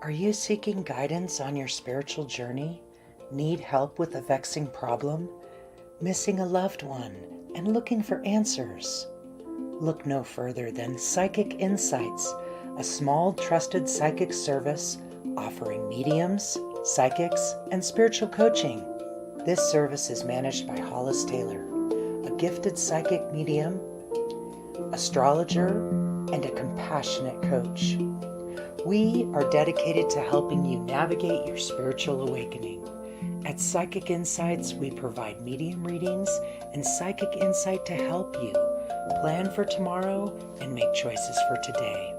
Are you seeking guidance on your spiritual journey? Need help with a vexing problem? Missing a loved one and looking for answers? Look no further than Psychic Insights, a small trusted psychic service offering mediums, psychics, and spiritual coaching. This service is managed by Hollis Taylor, a gifted psychic medium, astrologer, and a compassionate coach. We are dedicated to helping you navigate your spiritual awakening. At Psychic Insights, we provide medium readings and psychic insight to help you plan for tomorrow and make choices for today.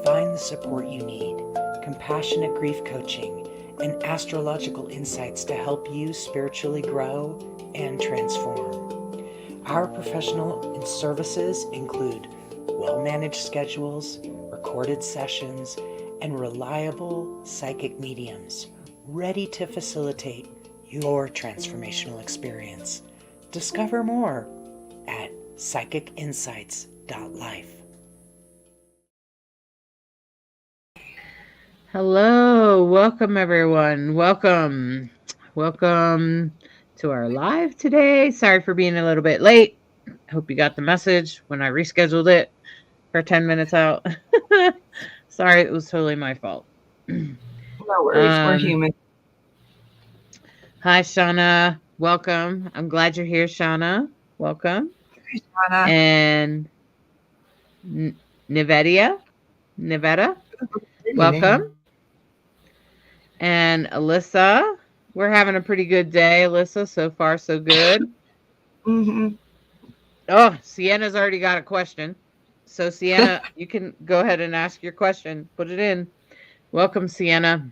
Find the support you need, compassionate grief coaching, and astrological insights to help you spiritually grow and transform. Our professional services include well-managed schedules, recorded sessions, and reliable psychic mediums ready to facilitate your transformational experience. Discover more at psychicinsights.life. Hello, welcome everyone. Welcome to our live today. Sorry for being a little bit late. Hope you got the message when I rescheduled it for 10 minutes out. Sorry, it was totally my fault. No worries, we're human. Hi, Shauna. Welcome. I'm glad you're here, Shauna. Welcome. Hey, Shauna. And Nevada, welcome. And Alyssa, we're having a pretty good day, Alyssa. So far, so good. Mm-hmm. Oh, Sienna's already got a question. So, Sienna, you can go ahead and ask your question. Put it in. Welcome, Sienna.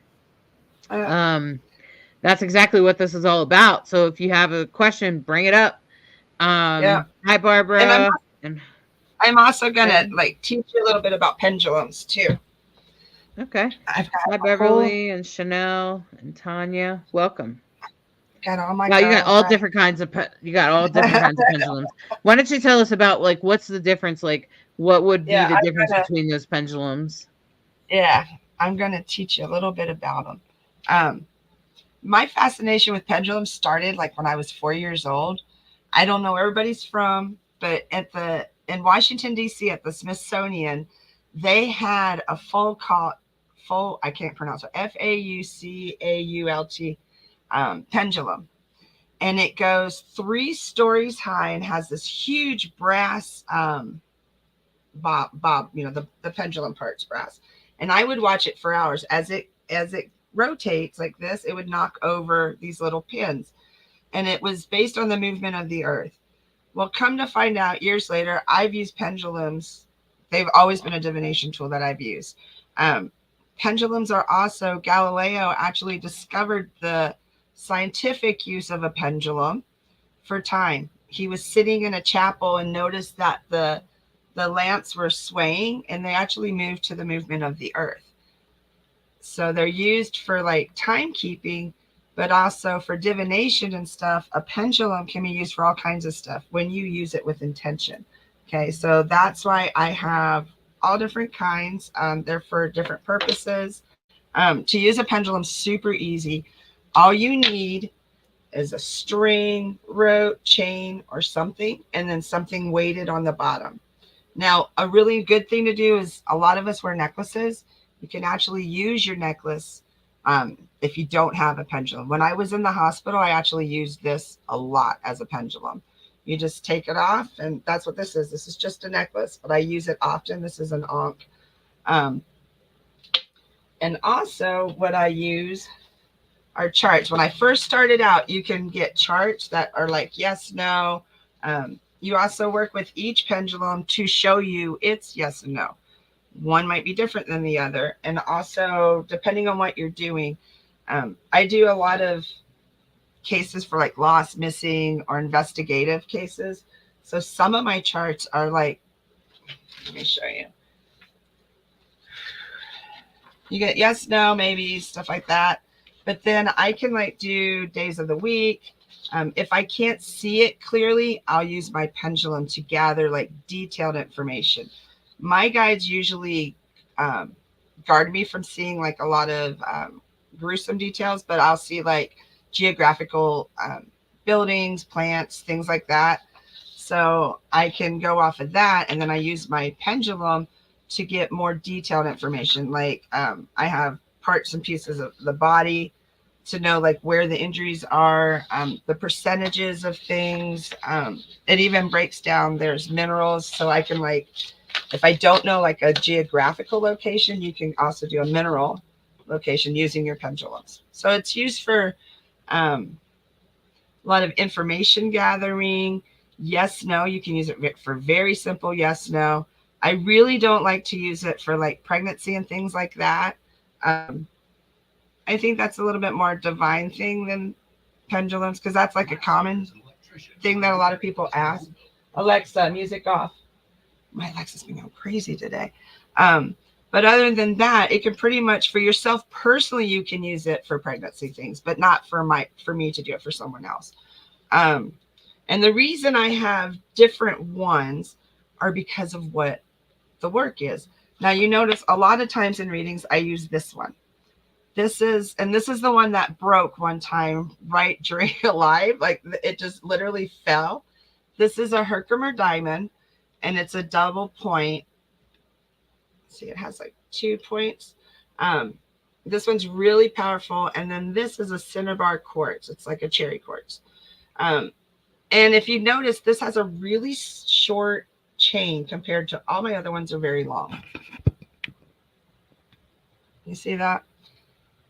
That's exactly what this is all about. So, if you have a question, bring it up. Hi, Barbara. And I'm also gonna teach you a little bit about pendulums too. Okay. Hi, Beverly and Chanel and Tanya. Welcome. Got all my. Wow, you got all different kinds of pendulums. Why don't you tell us about what's the difference? What would be the difference between those pendulums? Yeah, I'm gonna teach you a little bit about them. My fascination with pendulums started when I was 4 years old. I don't know where everybody's from, but in Washington D.C. at the Smithsonian, they had a I can't pronounce it, Faucault pendulum, and it goes 3 stories high and has this huge brass bob, the pendulum part's brass, and I would watch it for hours as it rotates like this. It would knock over these little pins, and it was based on the movement of the earth. Well, come to find out years later, I've used pendulums. They've always been a divination tool that I've used. Pendulums are also, Galileo actually discovered the scientific use of a pendulum for time. He was sitting in a chapel and noticed that the lamps were swaying, and they actually moved to the movement of the earth. So they're used for timekeeping, but also for divination and stuff. A pendulum can be used for all kinds of stuff when you use it with intention. Okay, so that's why I have all different kinds. They're for different purposes. To use a pendulum, super easy. All you need is a string, rope, chain, or something, and then something weighted on the bottom. Now, a really good thing to do is, a lot of us wear necklaces. You can actually use your necklace if you don't have a pendulum. When I was in the hospital, I actually used this a lot as a pendulum. You just take it off, and that's what this is. This is just a necklace, but I use it often. This is an ankh. And also what I use are charts. When I first started out, you can get charts that are yes, no. You also work with each pendulum to show you its yes and no. One might be different than the other. And also, depending on what you're doing, I do a lot of cases for lost, missing, or investigative cases. So some of my charts are let me show you. You get yes, no, maybe, stuff like that. But then I can do days of the week. If I can't see it clearly, I'll use my pendulum to gather detailed information. My guides usually guard me from seeing like a lot of gruesome details, but I'll see like geographical buildings, plants, things like that. So I can go off of that, and then I use my pendulum to get more detailed information. Like I have parts and pieces of the body to know like where the injuries are, the percentages of things. It even breaks down. There's minerals, so I can like, if I don't know like a geographical location, you can also do a mineral location using your pendulums. So it's used for a lot of information gathering. Yes, no, you can use it for very simple yes, no. I really don't like to use it for like pregnancy and things like that. I think that's a little bit more divine thing than pendulums, because that's like a common thing that a lot of people ask. Alexa, music off. My Alexa's been going crazy today. But other than that, it can pretty much, for yourself personally, you can use it for pregnancy things, but not for me to do it for someone else. And the reason I have different ones are because of what the work is. Now you notice a lot of times in readings I use this one. This is the one that broke one time right during a live, like it just literally fell. This is a Herkimer diamond, and it's a double point. See, it has like 2 points. This one's really powerful, and then this is a cinnabar quartz. It's like a cherry quartz. And if you notice, this has a really short chain compared to all my other ones are very long. You see that?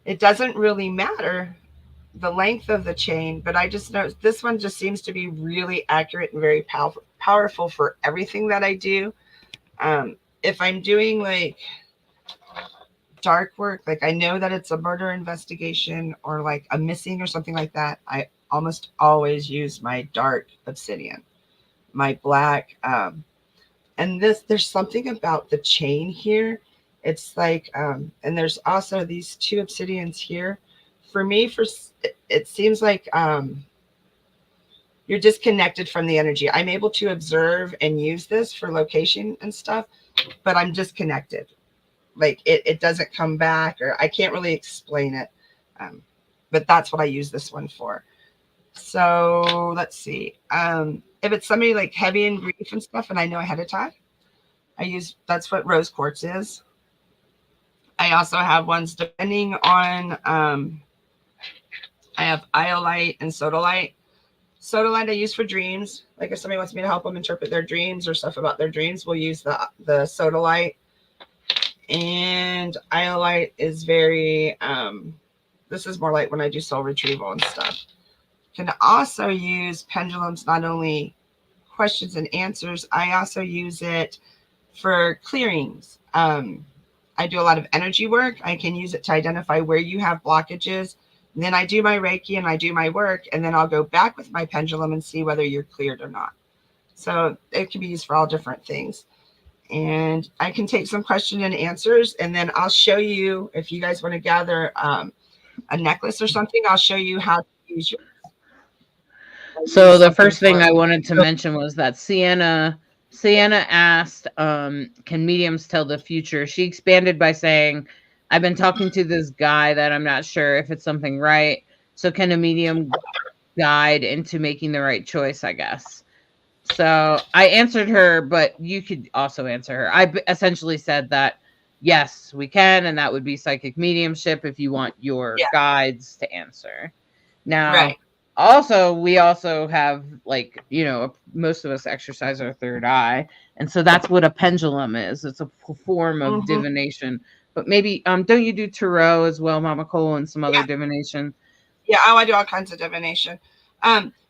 It doesn't really matter the length of the chain, but I just know this one just seems to be really accurate and very powerful for everything that I do. If I'm doing like dark work, like I know that it's a murder investigation or like a missing or something like that, I almost always use my dark obsidian, my black. And there's something about the chain here. It's like, and there's also these 2 obsidians here. For me, it seems like you're disconnected from the energy. I'm able to observe and use this for location and stuff, but I'm disconnected. Like it doesn't come back, or I can't really explain it. But that's what I use this one for. So let's see. If it's somebody like heavy in grief and stuff, and I know ahead of time, that's what rose quartz is. I also have ones depending on, I have iolite and sodalite. Sodalite I use for dreams. Like if somebody wants me to help them interpret their dreams or stuff about their dreams, we'll use the sodalite. And iolite is very, this is more like when I do soul retrieval and stuff. Can also use pendulums, not only questions and answers, I also use it for clearings. I do a lot of energy work. I can use it to identify where you have blockages. And then I do my Reiki and I do my work, and then I'll go back with my pendulum and see whether you're cleared or not. So it can be used for all different things. And I can take some question and answers, and then I'll show you, if you guys want to gather a necklace or something, I'll show you how to use yours. So the first thing I wanted to mention was that Sienna asked, can mediums tell the future? She expanded by saying, I've been talking to this guy that I'm not sure if it's something right. So can a medium guide into making the right choice, I guess? So I answered her, but you could also answer her. I essentially said that, yes, we can, and that would be psychic mediumship if you want your guides to answer. Now, also, we also have, like, most of us exercise our third eye, and so that's what a pendulum is. It's a form of divination. But maybe, don't you do tarot as well, Mama Cole, and some other divination? Yeah, I do all kinds of divination.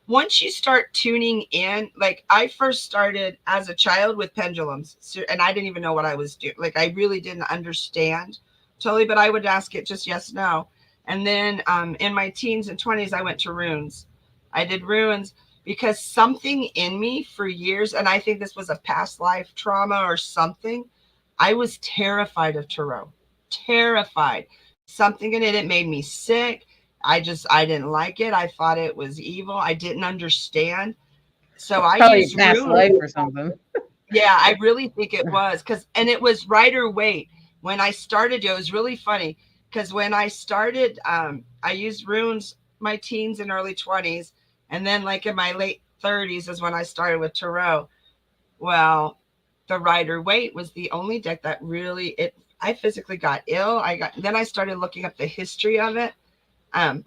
Once you start tuning in, like I first started as a child with pendulums, and I didn't even know what I was doing. Like I really didn't understand totally, but I would ask it just yes, no. And then in my teens and 20s, I went to runes. I did runes because something in me for years, and I think this was a past life trauma or something, I was terrified of tarot. Terrified. Something in it made me sick. I didn't like it. I thought it was evil. I didn't understand. So I used past life or something. Yeah, I really think it was, and it was Rider Waite. when I started, it was really funny because when I started, I used runes my teens and early 20s. And then, like, in my late 30s, is when I started with tarot. Well, the Rider Waite was the only deck that really, I physically got ill. Then I started looking up the history of it.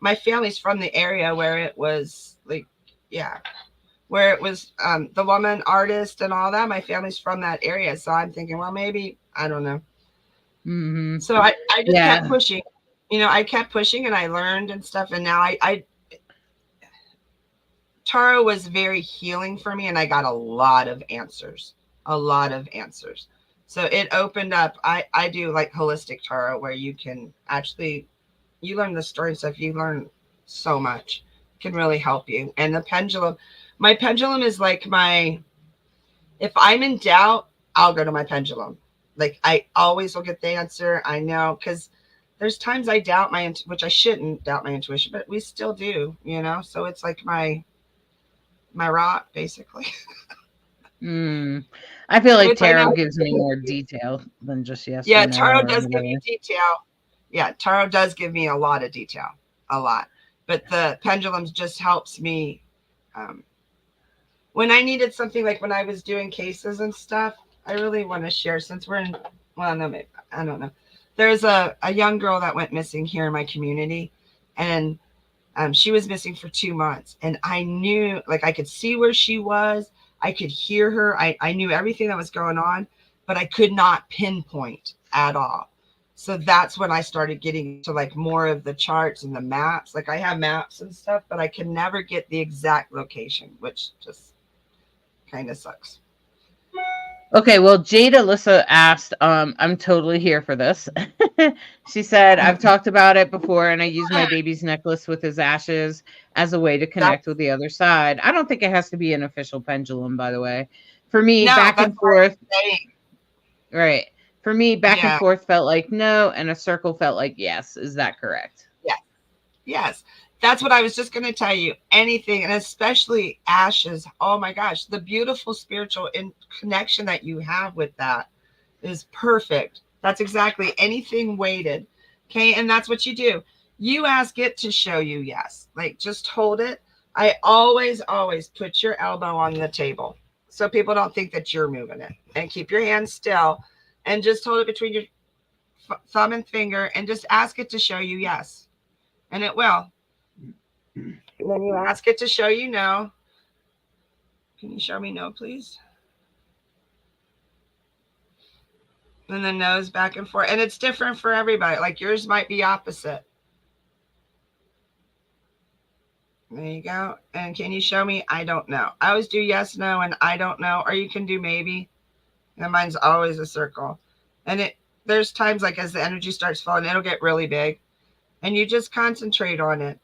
My family's from the area where it was like, yeah, where it was the woman artist and all that. My family's from that area. So I'm thinking, well, maybe, I don't know. Mm-hmm. So I just kept Yeah. pushing. I kept pushing and I learned and stuff. And now tarot was very healing for me, and I got a lot of answers. A lot of answers. So it opened up. I do like holistic tarot where you can actually, you learn the story stuff, you learn so much. It can really help you. And the pendulum, my pendulum is like if I'm in doubt, I'll go to my pendulum. Like, I always will get the answer. I know, because there's times I doubt which I shouldn't doubt my intuition, but we still do, So it's like my rock, basically. I feel like Which I tarot know. gives me more detail than just yes or Yeah, no tarot or does give you whatever. detail. Yeah, tarot does give me a lot of detail, a lot. But the pendulums just helps me. Um, when I needed something, like when I was doing cases and stuff, I really want to share, since we're in, well, no, maybe, I don't know. There's a young girl that went missing here in my community, and she was missing for 2 months. And I knew, like, I could see where she was. I could hear her. I knew everything that was going on, but I could not pinpoint at all. So that's when I started getting to like more of the charts and the maps. Like, I have maps and stuff, but I can never get the exact location, which just kind of sucks. Okay, well, Jade Alyssa asked, I'm totally here for this. She said, I've talked about it before, and I use my baby's necklace with his ashes as a way to connect That's with the other side. I don't think it has to be an official pendulum, by the way. For me, no, back that's and what I was forth, saying. right. For me, back and Yeah, forth felt like no, and a circle felt like yes. Is that correct? yeah. Yes, that's what I was just going to tell you. Anything, and especially ashes. Oh my gosh, the beautiful spiritual connection that you have with that is perfect. That's exactly anything weighted. Okay, and that's what you do. You ask it to show you yes. Like, just hold it. I always put your elbow on the table so people don't think that you're moving it, and keep your hand still, and just hold it between your thumb and finger, and just ask it to show you yes, and it will. And then you ask it to show you no. Can you show me no, please? And then no's back and forth. And it's different for everybody. Like, yours might be opposite. There you go. And can you show me? I don't know. I always do yes, no, and I don't know. Or you can do maybe. And mine's always a circle. And there's times, like, as the energy starts falling, it'll get really big. And you just concentrate on it.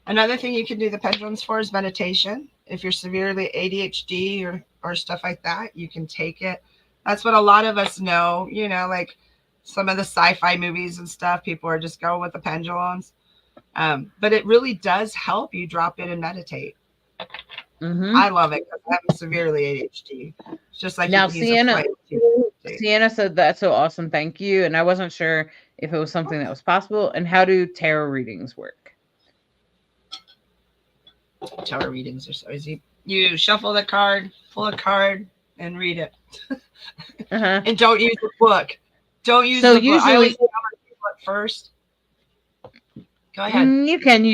Another thing you can do the pendulums for is meditation. If you're severely ADHD or stuff like that, you can take it. That's what a lot of us know, like some of the sci-fi movies and stuff, people are just going with the pendulums. But it really does help you drop in and meditate. I love it because I'm severely ADHD. It's just like you Now, can use a flame. Sienna said that's so awesome. Thank you. And I wasn't sure if it was something that was possible. And how do tarot readings work? Tarot readings are so easy. You shuffle the card, pull a card, and read it. Uh-huh. And don't use the book. Don't use So the book. I always usually, tell people at first. Go ahead. you can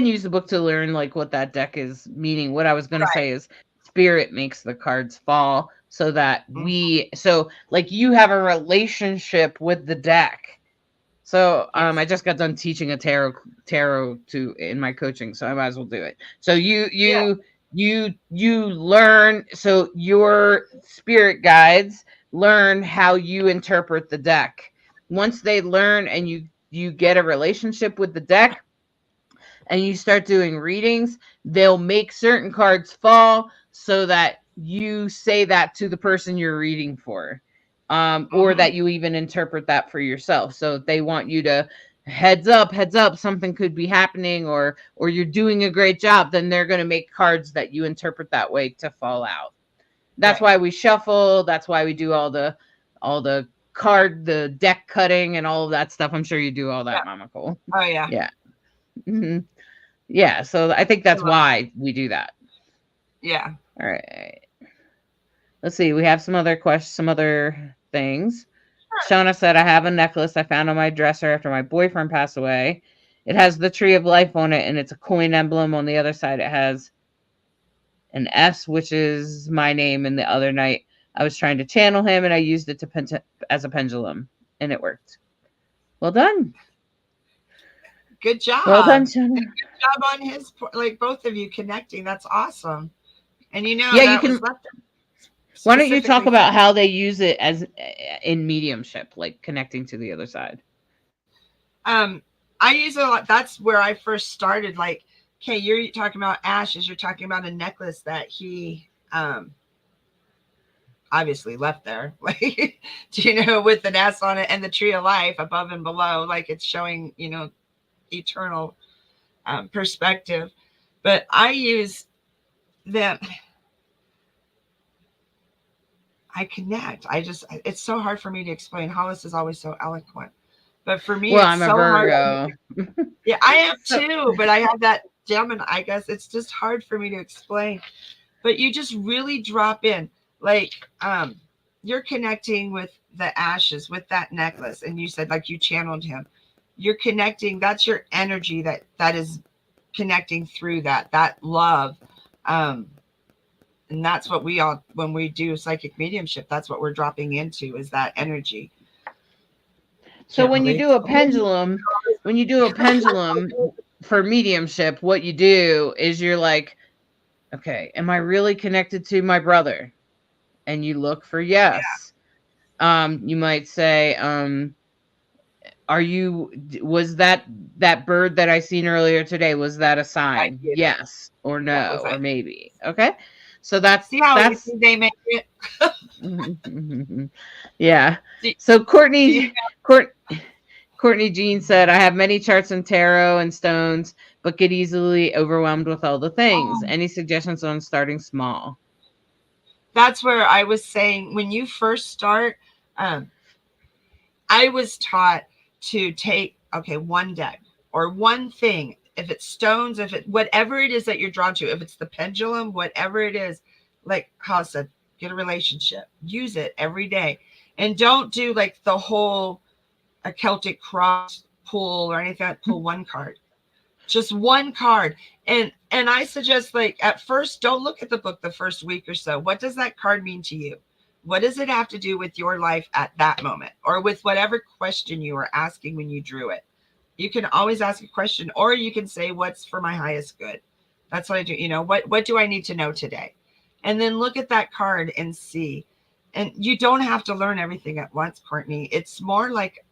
use the book to learn like what that deck is meaning. What I was going to Right. say is spirit makes the cards fall so that Mhm. so like you have a relationship with the deck. So Yes. I just got done teaching a tarot to in my coaching, so I might as well do it. So Yeah. you learn, so your spirit guides learn how you interpret the deck. Once they learn and you get a relationship with the deck and you start doing readings, they'll make certain cards fall so that you say that to the person you're reading for. Or Mhm. that you even interpret that for yourself. So if they want you to heads up, something could be happening, or you're doing a great job, then they're going to make cards that you interpret that way to fall out. That's Right. why we shuffle. That's why we do all the the deck cutting and all of that stuff. I'm sure you do all Yeah. that, Mama Cole. Oh yeah. Yeah. hmm Yeah. So I think I that's love it. why we do that. Yeah. All right. Let's see. We have some other questions, some other things. Shauna said, I have a necklace I found on my dresser after my boyfriend passed away. It has the tree of life on it, and it's a coin emblem. On the other side, it has an S, which is my name. And the other night, I was trying to channel him, and I used it as a pendulum, and it worked. Well done. Good job. Well done, And Shauna. good job on his, like both of you connecting. That's awesome. And you know Yeah, you that was can. left Why don't you talk specifically for. about how they use it as in mediumship, like connecting to the other side? I use it a lot. That's where I first started. Like, okay, you're talking about ashes. You're talking about a necklace that he obviously left there, like, you know, with an S on it and the tree of life above and below, like it's showing, you know, eternal perspective. But I use them. I connect. It's so hard for me to explain. Hollis is always so eloquent. But for me, Well, it's I'm a so hard. Virgo. Yeah, I am So, too, but I have that Gemini. I guess it's just hard for me to explain. But you just really drop in. Like, you're connecting with the ashes, with that necklace. And you said, like, you channeled him. You're connecting. That's your energy that is connecting through that love. And that's what we all, when we do psychic mediumship, that's what we're dropping into, is that energy. so Can't when you really do a explain. pendulum, for mediumship, what you do is you're like, okay, am I really connected to my brother? And you look for yes. You might say, was that bird that I seen earlier today, was that a I sign? get it. Yes or That no was or it. maybe. Okay. So that's See how that's easy they make it? yeah. Do, So do you Courtney Jean said, I have many charts and tarot and stones, but get easily overwhelmed with all the things. know? Any suggestions on starting small? That's where I was saying, when you first start, um, I was taught to take, okay, one deck or one thing. If it's stones, if it, whatever it is that you're drawn to, if it's the pendulum, whatever it is, like Hollis said, get a relationship, use it every day. And don't do like the whole a Celtic cross pull or anything like, pull one card, just one card. And I suggest, like, at first, don't look at the book the first week or so. What does that card mean to you? What does it have to do with your life at that moment, or with whatever question you were asking when you drew it? You can always ask a question, or you can say, what's for my highest good? That's what I do. You know, what do I need to know today? And then look at that card and see. And you don't have to learn everything at once, Courtney. It's more like,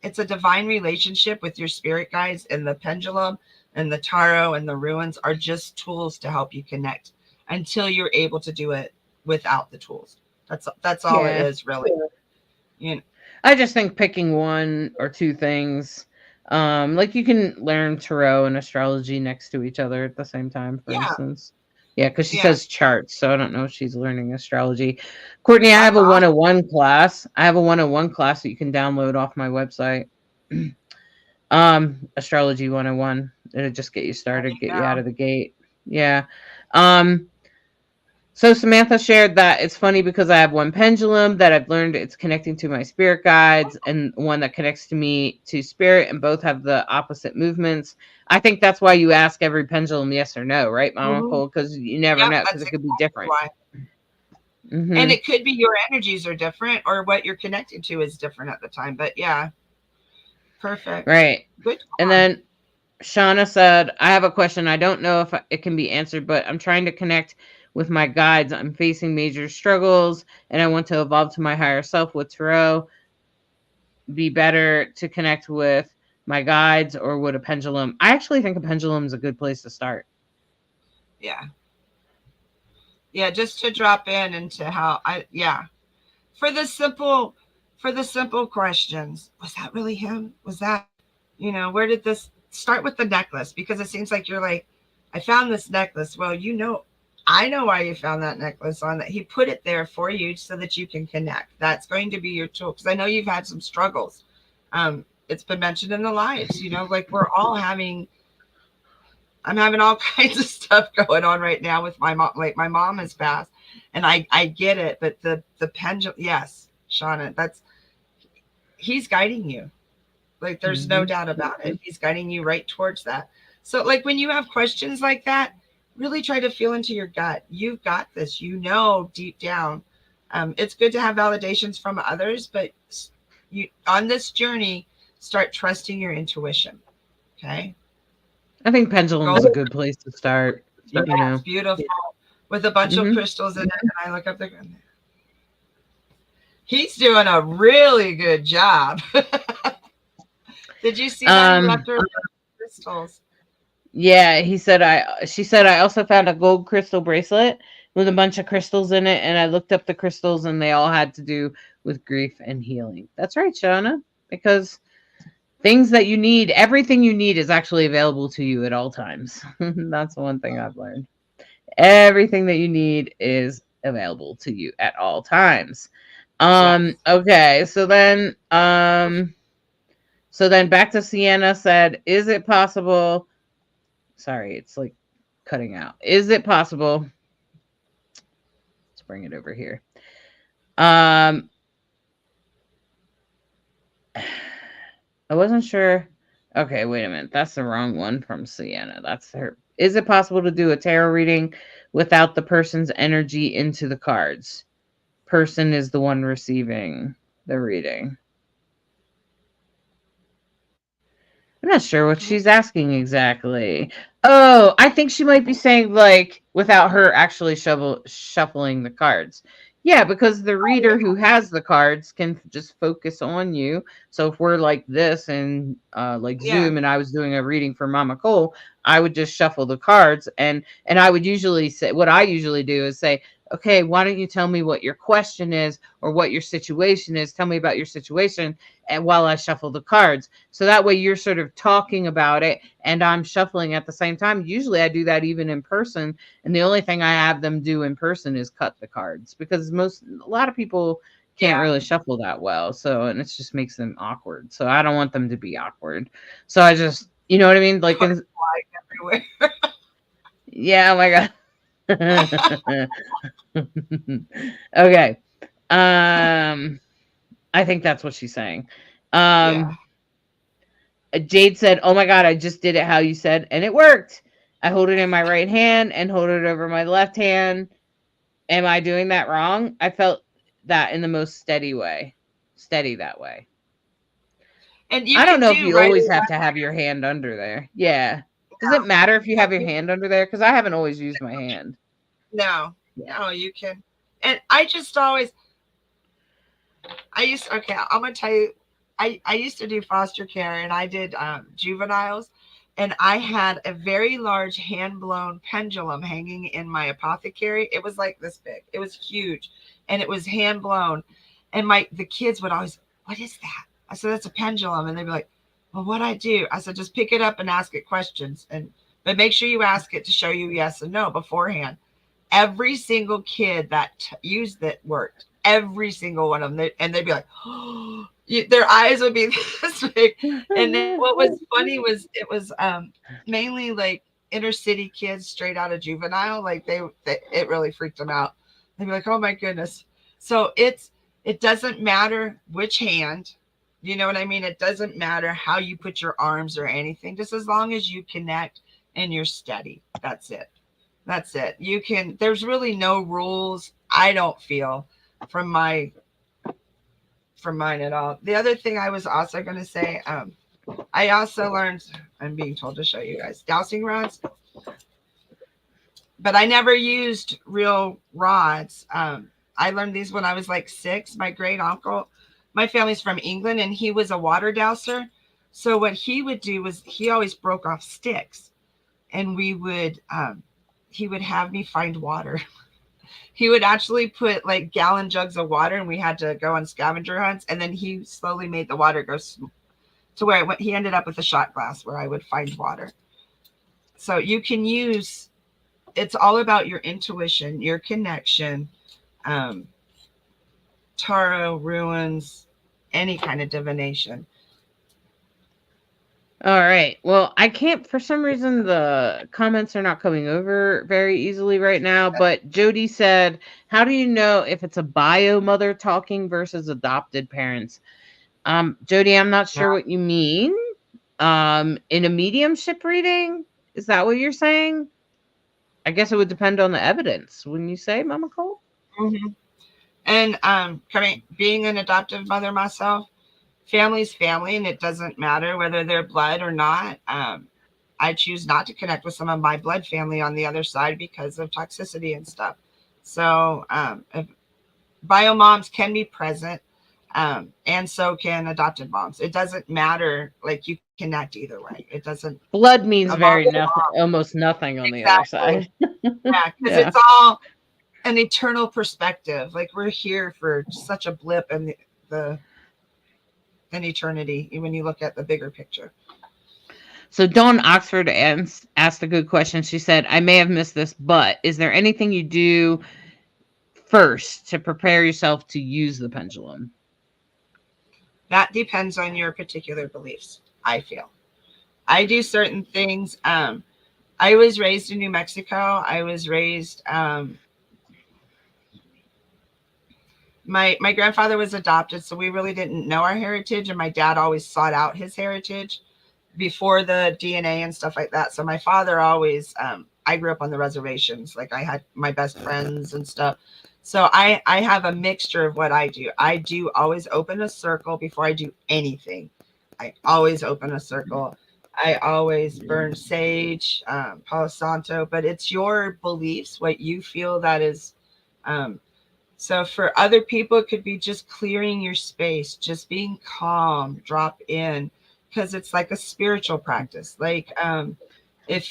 it's a divine relationship with your spirit guides, and the pendulum and the tarot and the ruins are just tools to help you connect until you're able to do it without the tools. That's all it Yeah. is, really. You know, I just think picking one or two things, like you can learn tarot and astrology next to each other at the same time, for yeah, instance. Yeah, because she yeah, says charts, so I don't know if she's learning astrology. Courtney, I have that's a awesome. 101 class. I have a 101 class that you can download off my website. Astrology 101. It'll just get you There started, you get you out go. of the gate. Yeah. Um, so Samantha shared that it's funny because I have one pendulum that I've learned it's connecting to my spirit guides, and one that connects to me to spirit, and both have the opposite movements. I think that's why you ask every pendulum yes or no, right, Mama Mm-hmm. Cole? Because you never Yep, know, because that's it could be exactly different. why. And Hmm it could be your energies are different, or what you're connected to is different at the time. But yeah, perfect. Right. Good And job. then Shauna said, I have a question. I don't know if it can be answered, but I'm trying to connect with my guides. I'm facing major struggles and I want to evolve to my higher self with tarot. Be better to connect with my guides, or would a pendulum? I actually think a pendulum is a good place to start. Yeah. Yeah, just to drop in into how yeah. For the simple, questions. Was that really him? Was that, where did this start with the necklace? Because it seems like you're like, I found this necklace. Well, I know why you found that necklace on, that he put it there for you so that you can connect. That's going to be your tool. Because I know you've had some struggles. It's been mentioned in the lives, like we're all having, I'm having all kinds of stuff going on right now with my mom. Like my mom has passed and I get it, but the pendulum, yes, Shauna, he's guiding you. Like there's no Mm-hmm. doubt about it. He's guiding you right towards that. So like when you have questions like that, really try to feel into your gut. You've got this, deep down. It's good to have validations from others, but you on this journey, start trusting your intuition. Okay. I think Pendulum's a Go. good place to start. Yeah, You it's know. beautiful with a bunch of Mm-hmm. crystals in it. And I look up there. He's doing a really good job. Did you see that he left Um. her crystals? Yeah, he said she said I also found a gold crystal bracelet with a bunch of crystals in it, and I looked up the crystals and they all had to do with grief and healing. That's right, Shauna. Because things that you need, everything you need is actually available to you at all times. That's one thing I've learned. Everything that you need is available to you at all times. Yes. Okay, so then back to Sienna said, is it possible? Sorry, it's like cutting out. Is it possible? Let's bring it over here. Um, I wasn't sure. Okay, wait a minute. That's the wrong one from Sienna. That's her. Is it possible to do a tarot reading without the person's energy into the cards? Person is the one receiving the reading. I'm not sure what she's asking exactly. Oh, I think she might be saying like without her actually shuffling the cards. Yeah, because the reader who has the cards can just focus on you. So if we're like this and like Yeah. Zoom and I was doing a reading for Mama Cole, I would just shuffle the cards and I would usually say what I usually do is say, "Okay, why don't you tell me what your question is or what your situation is? Tell me about your situation." And while I shuffle the cards. So that way you're sort of talking about it and I'm shuffling at the same time. Usually I do that even in person. And the only thing I have them do in person is cut the cards because a lot of people can't Yeah. really shuffle that well. So, and it just makes them awkward. So I don't want them to be awkward. So I just, you know what I mean? Like, Put flies yeah, oh my God. Okay. I think that's what she's saying. everywhere. Um, Jade said, "Oh my God, I just did it how you said, and it worked. I hold it in my right hand and hold it over my left hand. Am I doing that wrong? I felt that in the most steady way. Steady that way. And you I don't can know if do you right. always have to have your hand under there. Yeah. Does it No, matter if you have your you, hand under there? Because I haven't always used my hand. no, Yeah. no, you can. And I just always, okay, I'm going to tell you, I used to do foster care and I did juveniles. And I had a very large hand blown pendulum hanging in my apothecary. It was like this big, it was huge and it was hand blown. And the kids would always, what is that? I said, that's a pendulum. And they'd be like, well, what I do? I said, just pick it up and ask it questions. But make sure you ask it to show you yes and no beforehand. Every single kid that used it worked. Every single one of them. And they'd be like, oh, their eyes would be this big. And then what was funny was it was mainly like inner city kids straight out of juvenile. Like it really freaked them out. They'd be like, oh my goodness. So it doesn't matter which hand. You know what I mean? It doesn't matter how you put your arms or anything, just as long as you connect and you're steady. That's it. That's it. There's really no rules, I don't feel, from mine at all. The other thing I was also going to say, I also learned, I'm being told to show you guys, dowsing rods, but I never used real rods. I learned these when I was like 6. My great uncle, my family's from England, and he was a water dowser. So what he would do was he always broke off sticks, and he would have me find water. He would actually put like gallon jugs of water, and we had to go on scavenger hunts. And then he slowly made the water go to where he ended up with a shot glass where I would find water. So you can use it's all about your intuition, your connection. um Tarot, ruins, any kind of divination. All right. Well, I can't, for some reason, the comments are not coming over very easily right now. But Jody said, how do you know if it's a bio mother talking versus adopted parents? Jody, I'm not Yeah. sure what you mean. In a mediumship reading, is that what you're saying? I guess it would depend on the evidence. Wouldn't you say, Mama Cole? Hmm. And coming being an adoptive mother myself, family's family, and it doesn't matter whether they're blood or not. I choose not to connect with some of my blood family on the other side because of toxicity and stuff. So if bio moms can be present, and so can adopted moms. It doesn't matter. Like, you can connect either way. It doesn't. Blood A means mom's very a nothing, mom. almost nothing on the other Exactly. side. Yeah, because Yeah. it's all an eternal perspective. Like, we're here for such a blip in the in eternity when you look at the bigger picture. So Dawn Oxford asked a good question. She said, I may have missed this, but is there anything you do first to prepare yourself to use the pendulum? That depends on your particular beliefs, I feel. I do certain things. I was raised in New Mexico. I was raised my grandfather was adopted, so we really didn't know our heritage, and my dad always sought out his heritage before the DNA and stuff like that. So my father always, I grew up on the reservations. Like, I had my best friends and stuff. So I have a mixture of what I do. I do always open a circle before I do anything. I always open a circle. I always burn sage, Palo Santo, but it's your beliefs, what you feel that is. Um, so for other people, it could be just clearing your space, just being calm, drop in, because it's like a spiritual practice. Like, if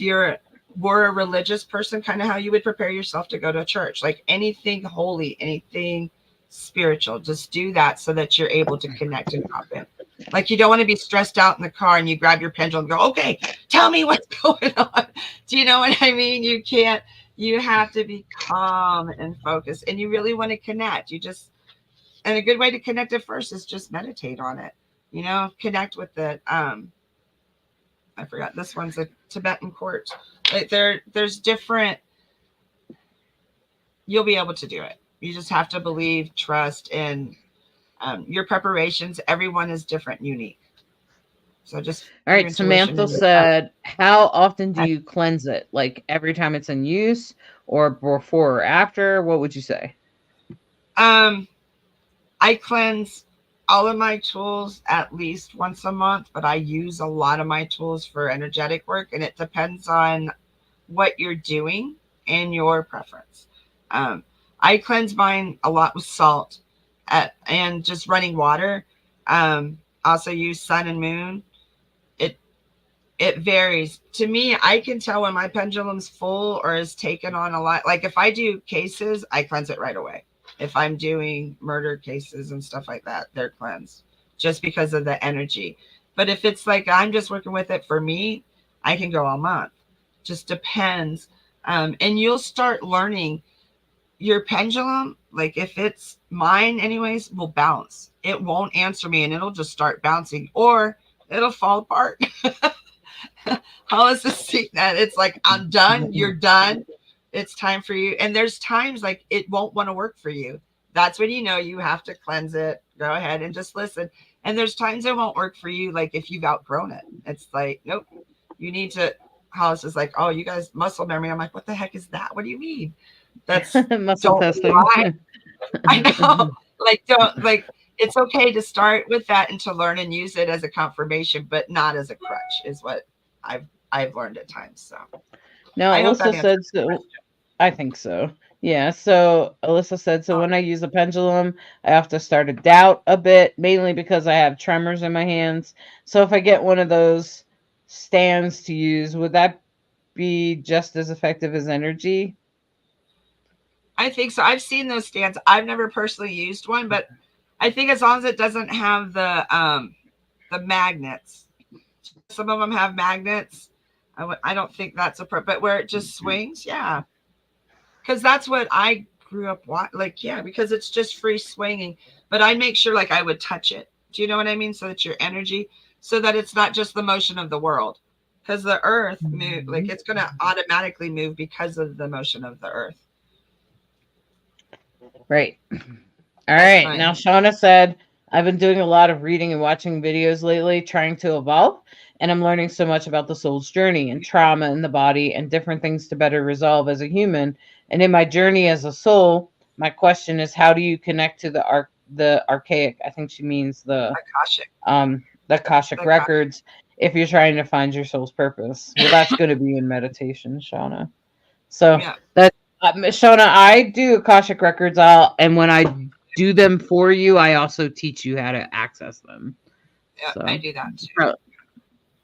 were a religious person, kind of how you would prepare yourself to go to a church, like anything holy, anything spiritual, just do that so that you're able to connect and drop in. Like, you don't want to be stressed out in the car and you grab your pendulum and go, okay, tell me what's going on. Do you know what I mean? You can't, you have to be calm and focused, and you really want to connect. You just, and a good way to connect at first is just meditate on it, connect with it. I forgot, this one's a Tibetan quartz. Like, there's different, you'll be able to do it. You just have to believe, trust, and your preparations. Everyone is different, unique. So just All your right. intuition Samantha and said, how often do you cleanse it? Like every time it's in use or before or after? What would you say? um I cleanse all of my tools at least once a month, but I use a lot of my tools for energetic work, and it depends on what you're doing and your preference. Um, I cleanse mine a lot with salt and just running water. Also use sun and moon. It it varies. To me, I can tell when my pendulum's full or is taken on a lot. Like, if I do cases, I cleanse it right away. If I'm doing murder cases and stuff like that, they're cleansed just because of the energy. But if it's like I'm just working with it for me, I can go all month. Just depends. And you'll start learning your pendulum. Like, if it's mine, anyways, will bounce. It won't answer me, and it'll just start bouncing, or it'll fall apart. How is this seeing that? It's like, I'm done. You're done. It's time for you. And there's times like it won't want to work for you. That's when you know you have to cleanse it. Go ahead and just listen. And there's times it won't work for you. Like, if you've outgrown it, it's like, nope, you need to. Hollis is like, oh, you guys, muscle memory. I'm like, what the heck is that? What do you mean? That's, Muscle don't testing. lie. I know. Like, don't, like, it's okay to start with that and to learn and use it as a confirmation, but not as a crutch, is what I've learned at times. So Now, I hope that Alyssa answers said the so. question. I think so. Yeah. So Alyssa said, so Oh, when I use a pendulum, I have to start to doubt a bit, mainly because I have tremors in my hands. So if I get one of those stands to use, would that be just as effective as energy? I think so. I've seen those stands. I've never personally used one, but I think as long as it doesn't have the magnets, some of them have magnets. I don't think that's a pro, but where it just swings, yeah. because that's what I grew up like. Yeah, because it's just free swinging. But I make sure like I would touch it. Do you know what I mean? So that your energy, so that it's not just the motion of the world, because the earth move like it's going to automatically move because of the motion of the earth. Right. All That's right. fine. Now, Shauna said, I've been doing a lot of reading and watching videos lately, trying to evolve, and I'm learning so much about the soul's journey and trauma in the body and different things to better resolve as a human. And in my journey as a soul, my question is, how do you connect to the archaic? I think she means Akashic. the Akashic The records if you're trying to find your soul's purpose. Well, that's going to be in meditation, Shauna. So Yeah. that Shauna, I do Akashic records. And when I do them for you, I also teach you how to access them. Yeah, So I do that too. pro-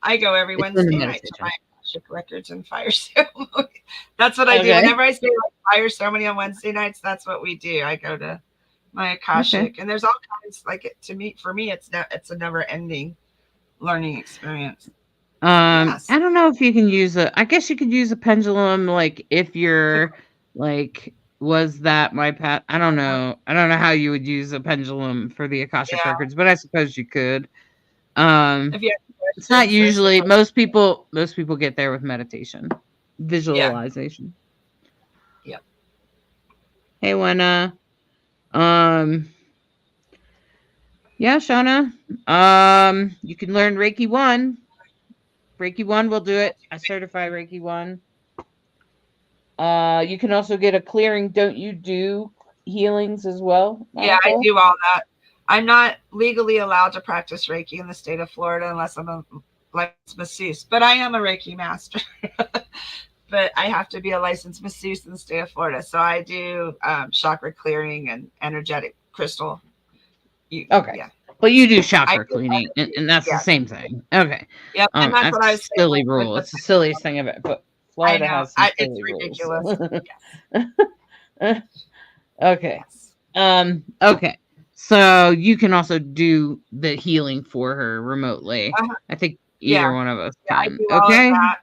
I go every it's in the Wednesday night to meditation. my Akashic records and fire ceremony. That's what I do. Okay. Whenever I say like fire ceremony on Wednesday nights, that's what we do. I go to my Akashic, and there's all kinds. Like for me, it's a never ending learning experience. Yes. I don't know if you can use I guess you could use a pendulum, like if you're like, was that my pat? I don't know. I don't know how you would use a pendulum for the Akashic Yeah. records, but I suppose you could. If you have It's not questions, I usually suppose. most people get there with meditation, visualization. Yep. Hey, Wenna. Um, yeah, Shauna. You can learn Reiki 1. Reiki 1 will do it. I certify Reiki 1. You can also get a clearing. Don't you do healings as well, Yeah, I Monica? do all that. I'm not legally allowed to practice Reiki in the state of Florida unless I'm a licensed masseuse, but I am a Reiki master. But I have to be a licensed masseuse in the state of Florida. So I do chakra clearing and energetic crystal. Okay. Yeah. But you do I chakra do cleaning, and energy. that's the Yes. same thing. Okay. Yep. And that's what That's I a was saying silly with rule. the It's the silliest thing ever. But I Florida know. has some It's silly rules. ridiculous. Yes. Okay. Yes. Okay. So you can also do the healing for her remotely. Uh-huh. I think Yeah. either one of us Yeah. I can. do all of Okay. that.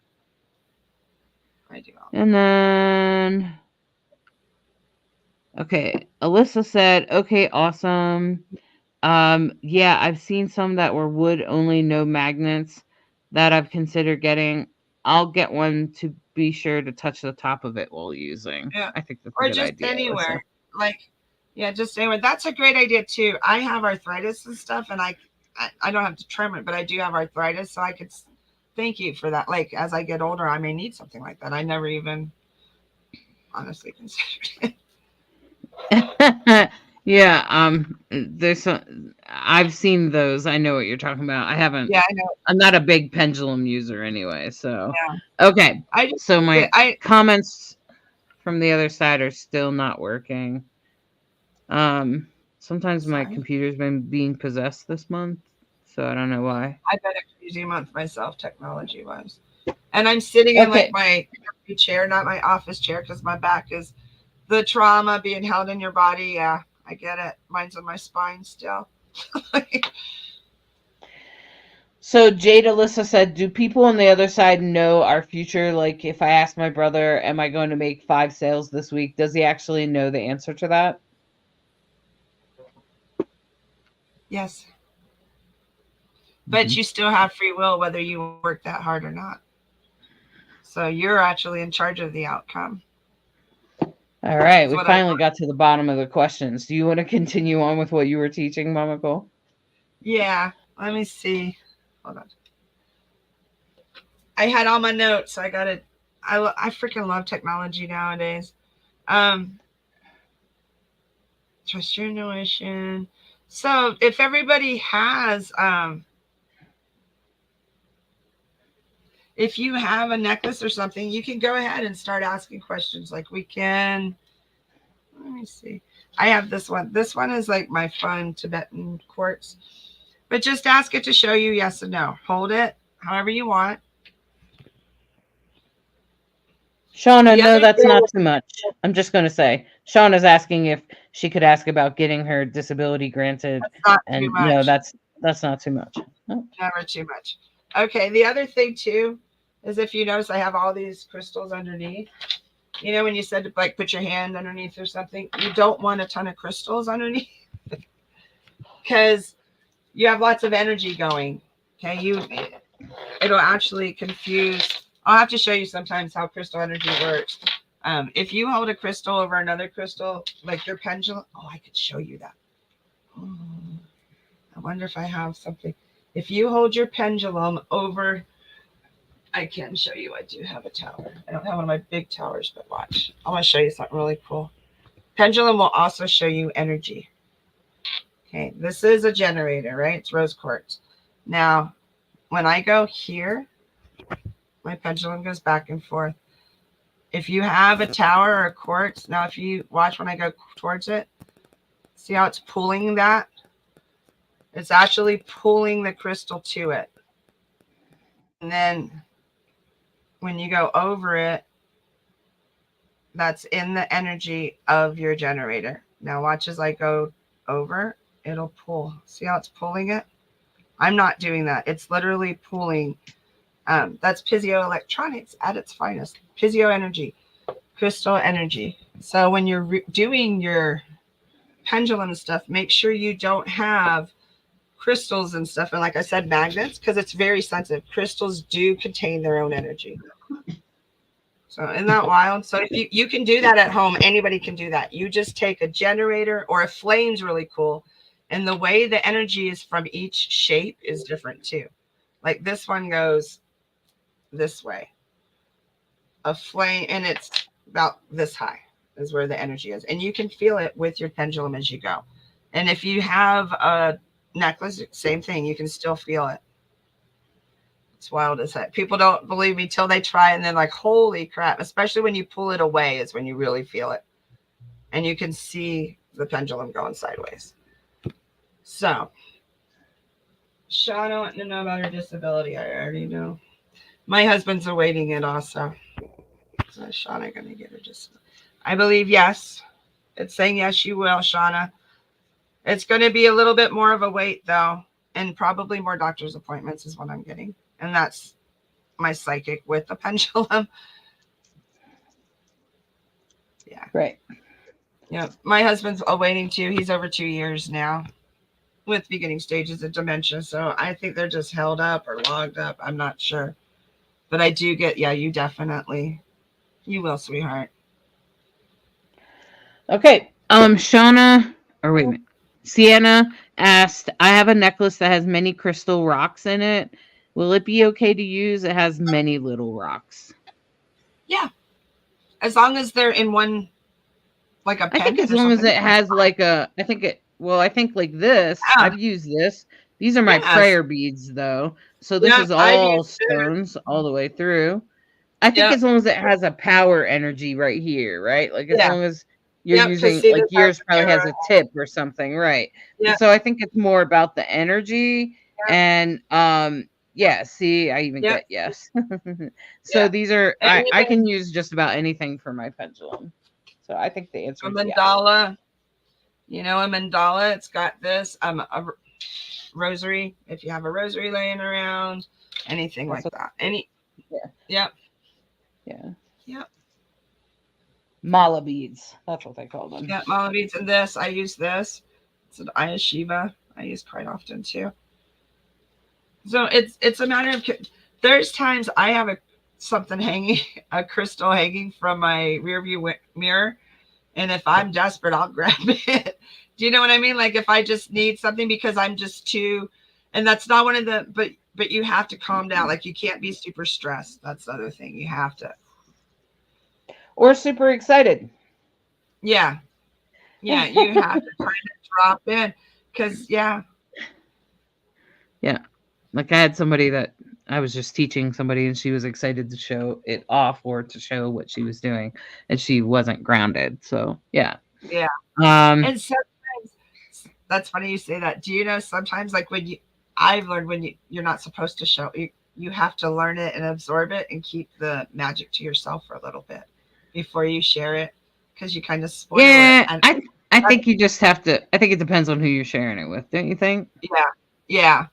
I do all And then okay, Alyssa said, "Okay, awesome. Yeah, I've seen some that were wood only, no magnets that I've considered getting. I'll get one to be sure to touch the top of it while using. Yeah. I think that's a Or good just idea, Alyssa. anywhere. Like, yeah, just anywhere. That's a great idea too. I have arthritis and stuff, and I don't have to trim it, but I do have arthritis, so I could thank you for that. Like as I get older, I may need something like that. I never even honestly considered it. Yeah, there's some I've seen those. I know what you're talking about. I haven't Yeah, I know. I'm not a big pendulum user anyway, so Yeah, okay. I just So my I comments from the other side are still not working. Sometimes my sorry. computer's been being possessed this month, so I don't know why. I've been a crazy month myself, technology wise, and I'm sitting in like Okay. my chair, not my office chair, because my back is the trauma being held in your body. Yeah, I get it. Mine's on my spine still. So Jade Alyssa said, "Do people on the other side know our future? Like, if I ask my brother, am I going to make 5 sales this week? Does he actually know the answer to that?" Yes. But you still have free will whether you work that hard or not. So you're actually in charge of the outcome. All right, That's we what I finally got to the bottom of the questions. Do you want to continue on with what you were teaching, Mama Cole? Yeah. Let me see. Hold on. I had all my notes. So I got it. I freaking love technology nowadays. Trust your intuition. So if everybody has if you have a necklace or something, you can go ahead and start asking questions. Like we can, let me see. I have this one. This one is like my fun Tibetan quartz. But just ask it to show you yes and no. Hold it however you want. Shauna, The no, other that's thing, not too much. I'm just going to say, Shauna's asking if she could ask about getting her disability granted, that's not too and no, much. that's not too much. No. Never too much. Okay. The other thing too is if you notice, I have all these crystals underneath. You know, when you said to like put your hand underneath or something, you don't want a ton of crystals underneath because you have lots of energy going. Okay, it'll actually confuse. I'll have to show you sometimes how crystal energy works. If you hold a crystal over another crystal, like your pendulum, oh, I could show you that. Oh, I wonder if I have something. If you hold your pendulum over, I can show you. I do have a tower. I don't have one of my big towers, but watch. I'm going to show you something really cool. Pendulum will also show you energy. Okay, this is a generator, right? It's rose quartz. Now, when I go here, my pendulum goes back and forth. If you have a tower or a quartz, now if you watch when I go towards it, see how it's pulling that? It's actually pulling the crystal to it. And then when you go over it, that's in the energy of your generator. Now watch as I go over, it'll pull. See how it's pulling it? I'm not doing that. It's literally pulling. That's piezoelectronics at its finest. Piezo energy, crystal energy. So when you're doing your pendulum stuff, make sure you don't have crystals and stuff. And like I said, magnets, because it's very sensitive. Crystals do contain their own energy. So isn't that wild? So if you can do that at home, anybody can do that. You just take a generator, or a flame's really cool. And the way the energy is from each shape is different too. Like this one goes this way. A flame, and it's about this high is where the energy is. And you can feel it with your pendulum as you go. And if you have a necklace, same thing, you can still feel it. It's wild as heck. People don't believe me till they try, and they're like, holy crap. Especially when you pull it away is when you really feel it. And you can see the pendulum going sideways. So, Shauna wanting to know about her disability. I already know. My husband's awaiting it also. So, Shauna going to get her disability? I believe yes. It's saying yes, you will, Shauna. It's going to be a little bit more of a wait, though. And probably more doctor's appointments is what I'm getting. And that's my psychic with the pendulum. Yeah. Right. Yeah. My husband's awaiting too. He's over 2 years now with beginning stages of dementia. So I think they're just held up or logged up. I'm not sure. But I do get, yeah, you definitely, you will, sweetheart. Okay. Shauna, or wait a minute. Sienna asked, I have a necklace that has many crystal rocks in it. Will it be okay to use? It has many little rocks. Yeah. As long as they're in one, like a pendant. I think as long as it has like a, I think like this, yeah. I've used this. These are my prayer beads though. So this is all stones all the way through. I think as long as it has a power energy right here, right? Like as long as you're using, like yours probably has a tip or something, right? Yeah. So I think it's more about the energy and yeah, see, I even get yes. So these are, I can use just about anything for my pendulum. So I think the answer is mandala. Yes. You know, a mandala, it's got this. A rosary, if you have a rosary laying around, anything like that. Yep. Mala beads. That's what they call them. Yeah, mala beads. And this, I use this. It's an Aya Shiva. I use quite often too. So it's a matter of, there's times I have something hanging, a crystal hanging from my rear view mirror. And if I'm desperate, I'll grab it. Do you know what I mean? Like if I just need something because I'm just too, and that's not one of the, but you have to calm down. Like you can't be super stressed. That's the other thing. You have to. Or super excited. Yeah. Yeah. You have to kind of drop in because Yeah. Like I had somebody that I was just teaching somebody and she was excited to show it off or to show what she was doing and she wasn't grounded. So yeah. Yeah. And sometimes that's funny you say that. Do you know sometimes like when I've learned when you're not supposed to show, you have to learn it and absorb it and keep the magic to yourself for a little bit before you share it because you kind of spoil it. And I think you just have to, I think it depends on who you're sharing it with, don't you think? Yeah.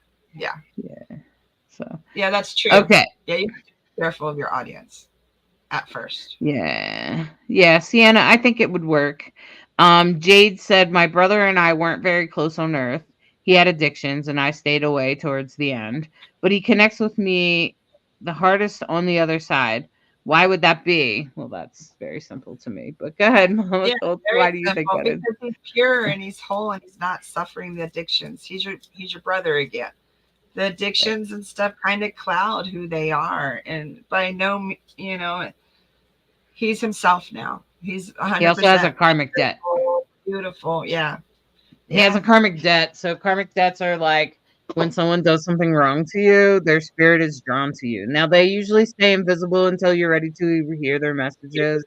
So yeah, that's true. Okay. Yeah, you have to be careful of your audience. at first. Yeah, Sienna, I think it would work. Jade said my brother and I weren't very close on Earth. He had addictions and I stayed away towards the end, but he connects with me the hardest on the other side. Why would that be? Well, that's very simple to me, but go ahead, Mama Yeah, Colt. very Why do you think simple that is? because he's pure and he's whole and he's not suffering the addictions. He's your brother again. The addictions and stuff kind of cloud who they are, and by no he's himself now. He's He also has 100% a karmic debt. beautiful. Yeah, He has yeah, a karmic debt. So karmic debts are like when someone does something wrong to you, their spirit is drawn to you. Now they usually stay invisible until you're ready to hear their messages.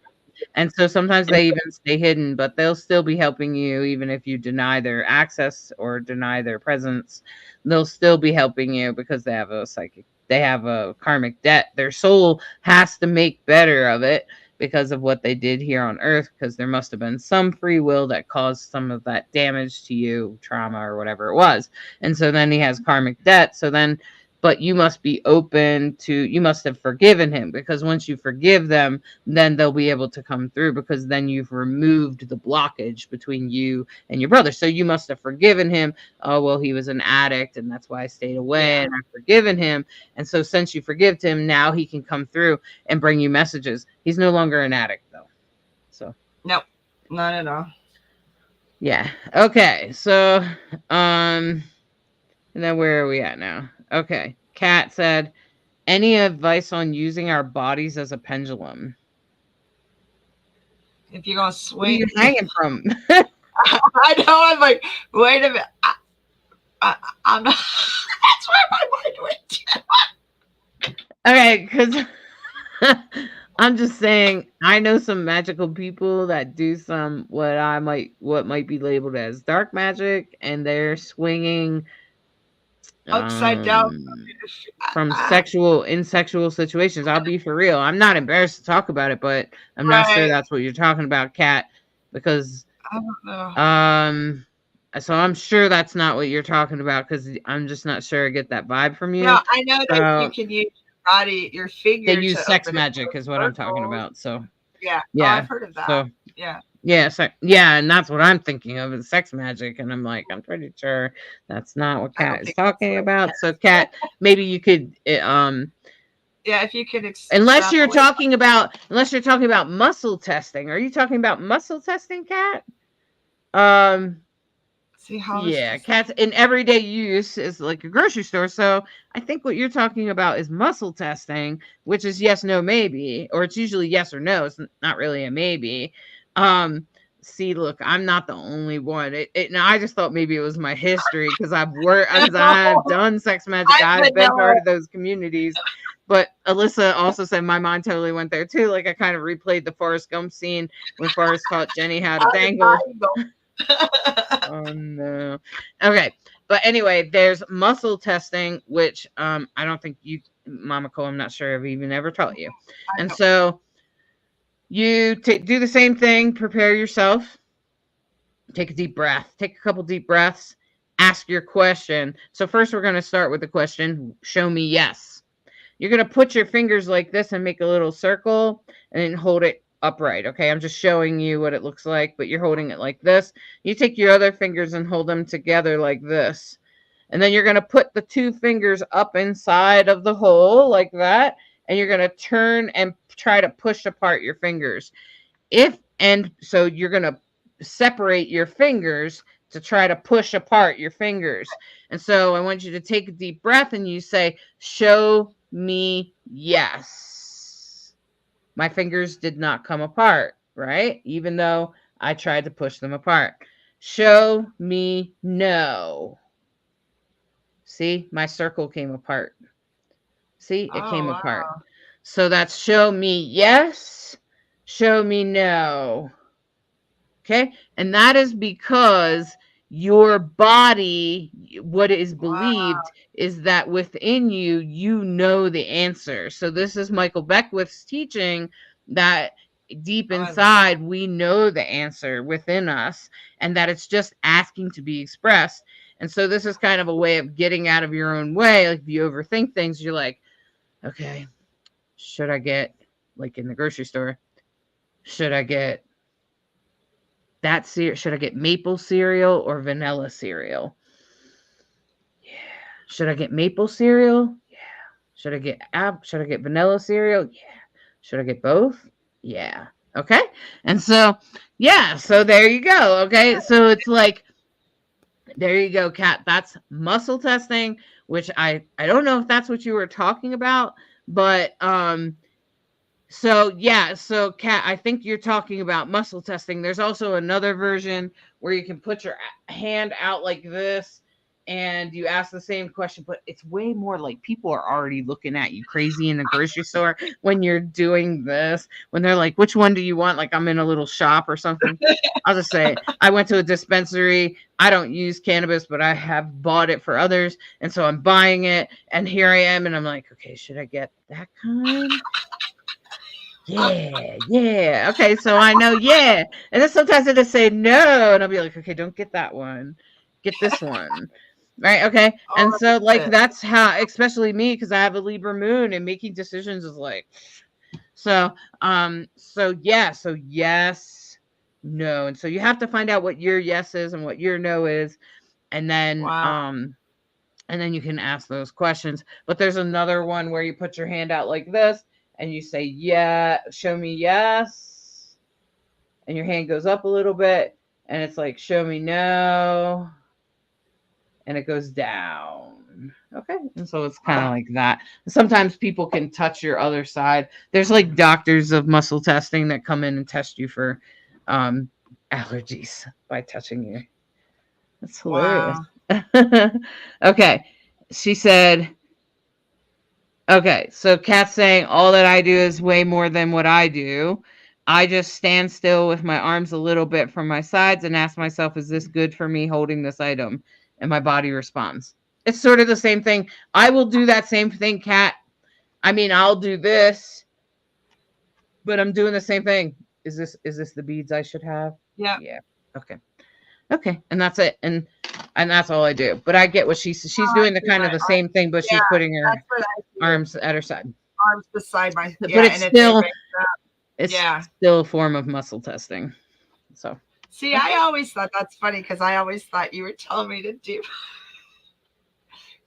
And so sometimes they even stay hidden, but they'll still be helping you even if you deny their access or deny their presence. They'll still be helping you because they have a karmic debt. Their soul has to make better of it because of what they did here on earth, because there must have been some free will that caused some of that damage to you, trauma or whatever it was. And so then he has karmic debt. So then but you must be open to, you must have forgiven him, because once you forgive them, then they'll be able to come through, because then you've removed the blockage between you and your brother. So you must have forgiven him. Oh, well, he was an addict and that's why I stayed away, yeah. and I've forgiven him. And so since you forgived him, now he can come through and bring you messages. He's no longer an addict though. So Nope, not at all. yeah. Okay. So and then where are we at now? Okay. Kat said, any advice on using our bodies as a pendulum? If you're gonna What are swing, you hanging from? I know. I'm like, wait a minute. I'm not. That's where my mind went. Okay, because I'm just saying, I know some magical people that do some what might be labeled as dark magic, and they're swinging Upside down. um from sexual situations. I'll be for real. I'm not embarrassed to talk about it, but I'm not sure Right. that's what you're talking about, Kat, because I don't know. so I'm sure that's not what you're talking about, because I'm just not sure I get that vibe from No, you. I know that you So can use your body, your they figure use to sex open and magic close is what I'm talking circles. about. So Yeah. Oh, yeah. I've heard of that. So Yeah. yeah, so yeah, and that's what I'm thinking of is sex magic. And I'm like, I'm pretty sure that's not what I don't Kat is think that's talking what. about. So Kat, maybe you could Yeah, if you could unless you're extrapolate. talking about muscle testing. Are you talking about muscle testing, Kat? Um See how is Yeah, this? cats in everyday use is like a grocery store. So I think what you're talking about is muscle testing, which is yes, no, maybe, or it's usually yes or no. It's not really a maybe. See, look, I'm not the only one. Now I just thought maybe it was my history because I've worked, because I've No, done sex magic. I'm I've been vanilla. part of those communities. But Alyssa also said my mind totally went there too. Like I kind of replayed the Forrest Gump scene when Forrest taught Jenny how to dangle. Oh no. Okay. But anyway, there's muscle testing, which I don't think you, Mama Cole, I'm not sure I've even ever taught you. I And don't. so you do the same thing, prepare yourself, take a deep breath, take a couple deep breaths, ask your question. So first we're going to start with the question, show me yes. You're going to put your fingers like this and make a little circle and then hold it upright. Okay. I'm just showing you what it looks like, but you're holding it like this. You take your other fingers and hold them together like this. And then you're going to put the two fingers up inside of the hole like that. And you're going to turn and try to push apart your fingers. And so you're going to separate your fingers to try to push apart your fingers. And so I want you to take a deep breath and you say, show me yes. My fingers did not come apart, right? Even though I tried to push them apart. Show me no. See, my circle came apart. See, it Oh came apart. wow. So that's show me yes, show me no. Okay. And that is because your body, what is Wow. believed is that within you, you know the answer. So this is Michael Beckwith's teaching that deep Oh, I love that. inside, we know the answer within us and that it's just asking to be expressed. And so this is kind of a way of getting out of your own way. Like if you overthink things, you're like, okay, should I get like in the grocery store, should I get that cereal? Should I get maple cereal or vanilla cereal? Yeah. Should I get maple cereal? Yeah. Should I get vanilla cereal? Yeah. Should I get both? Yeah. Okay. And so, yeah, so there you go. Okay. So it's like, there you go, Kat. That's muscle testing, which I don't know if that's what you were talking about, but so yeah, so Kat, I think you're talking about muscle testing. There's also another version where you can put your hand out like this and you ask the same question, but it's way more like people are already looking at you crazy in the grocery store when you're doing this. When they're like, which one do you want? Like I'm in a little shop or something. I'll just say I went to a dispensary. I don't use cannabis, but I have bought it for others. And so I'm buying it. And here I am. And I'm like, okay, should I get that kind? Yeah. Okay, so I know, yeah. And then sometimes I just say no, and I'll be like, okay, don't get that one. Get this one. Right, okay. And Oh, so like it. that's how, especially me, because I have a Libra moon and making decisions is like so yeah, so yes, no. And so you have to find out what your yes is and what your no is, and Wow. then you can ask those questions. But there's another one where you put your hand out like this and you say, yeah, show me yes. And your hand goes up a little bit and it's like, show me no. And it goes down. Okay. And so it's kind of like that. Sometimes people can touch your other side. There's like doctors of muscle testing that come in and test you for allergies by touching you. That's hilarious. Wow. Okay. She said, okay, so Kat's saying all that I do is way more than what I do. I just stand still with my arms a little bit from my sides and ask myself, is this good for me holding this item? And my body responds. It's sort of the same thing. I will do that same thing, Kat. I mean, I'll do this, but I'm doing the same thing. Is this the beads I should have? Yeah. Yeah. Okay. Okay. And that's it. And that's all I do. But I get what she's I doing the do kind of my the same thing, but yeah, she's putting her that's what I do. arms at her side. Arms beside my But yeah, it's and if they still raise up, it's yeah. still a form of muscle testing. So See, I always thought that's funny because I always thought you were telling me to do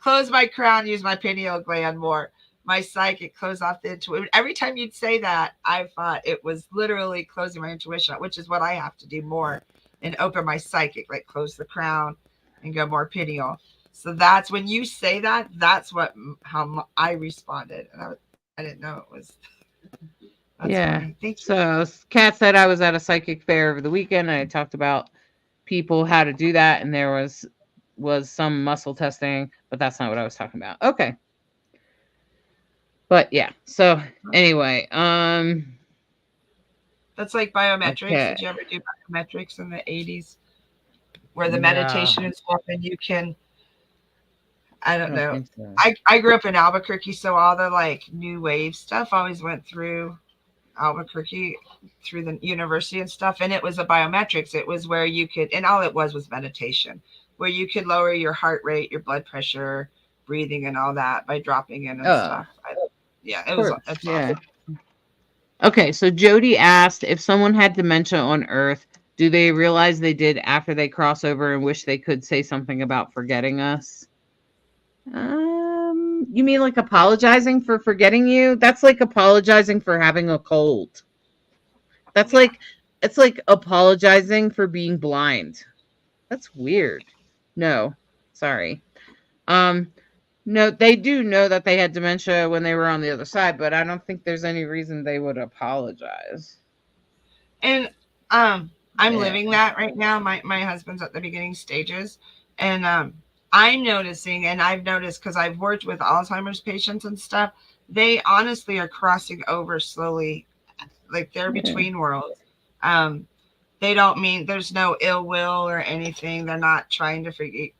close my crown, use my pineal gland more. My psychic, close off the intuition. Every time you'd say that, I thought it was literally closing my intuition, which is what I have to do more and open my psychic, like close the crown and go more pineal. So that's when you say that, that's how I responded. And I didn't know it was. That's yeah. funny. Thank you. So Kat said I was at a psychic fair over the weekend and I talked about people how to do that, and there was some muscle testing, but that's not what I was talking about. Okay. But yeah. So anyway, That's like biometrics. okay. Did you ever do biometrics in the 80s where the No, meditation is up and you can I I don't don't know. think so. I grew up in Albuquerque, so all the like new wave stuff always went through Albuquerque through the university and stuff. And it was a biometrics. It was where you could, and all it was meditation, where you could lower your heart rate, your blood pressure, breathing, and all that by dropping in and stuff. Yeah, it was. It's yeah. awesome. Okay, so Jody asked if someone had dementia on Earth, do they realize they did after they cross over and wish they could say something about forgetting us? You mean like apologizing for forgetting you? That's like apologizing for having a cold. That's like it's like apologizing for being blind. That's weird. No, sorry. No, they do know that they had dementia when they were on the other side, but I don't think there's any reason they would apologize. And I'm living that right now. My husband's at the beginning stages, and I'm noticing, and I've noticed because I've worked with Alzheimer's patients and stuff, they honestly are crossing over slowly, like they're between worlds. They don't mean there's no ill will or anything. They're not trying to forget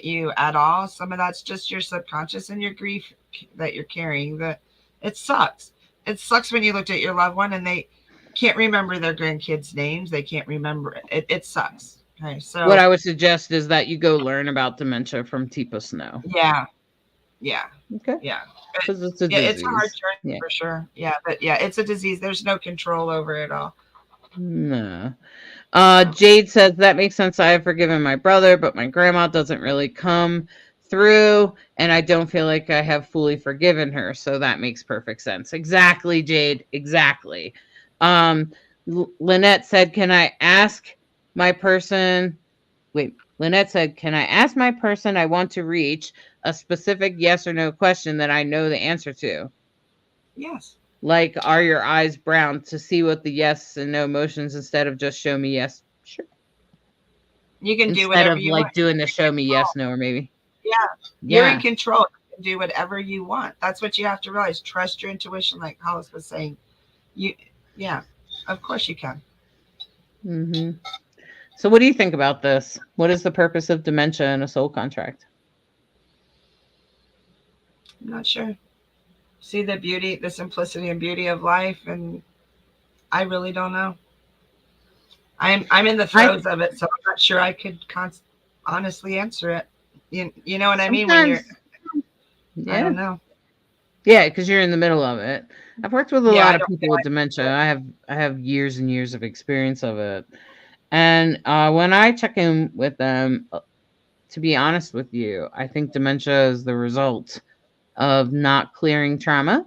you at all. Some of that's just your subconscious and your grief that you're carrying. That it sucks. It sucks when you looked at your loved one and they can't remember their grandkids' names. They can't remember it. It sucks. Okay, so what I would suggest is that you go learn about dementia from Teepa Snow. Yeah. Yeah. Okay. Yeah. Because it's a Yeah, it's a hard disease. journey Yeah. for sure. Yeah, but yeah, it's a disease. There's no control over it all. No. So, Jade says that makes sense. I have forgiven my brother, but my grandma doesn't really come through, and I don't feel like I have fully forgiven her. So that makes perfect sense. Exactly, Jade. Exactly. Lynette said, "Can I ask my person?" Wait, Lynette said, "Can I ask my person I want to reach a specific yes or no question that I know the answer to? yes. Like, are your eyes brown to see what the yes and no motions instead of just show me yes? Sure. You can do Instead whatever of you like want. doing the show me yes, no, or maybe. Yeah. You're in Yeah. control. You can do whatever you want. That's what you have to realize. Trust your intuition, like Hollis was saying. You yeah. Of course you can. hmm So, what do you think about this? What is the purpose of dementia in a soul contract? I'm not sure. See the beauty, the simplicity and beauty of life, and I really don't know. I'm in the I throes of it, so I'm not sure I could honestly answer it. You know what I mean? When you're, sometimes, I yeah, don't know. yeah, because you're in the middle of it. I've worked with a Yeah, lot I of don't people feel with like dementia. I have years and years of experience of it, and when I check in with them, to be honest with you, I think dementia is the result of not clearing trauma.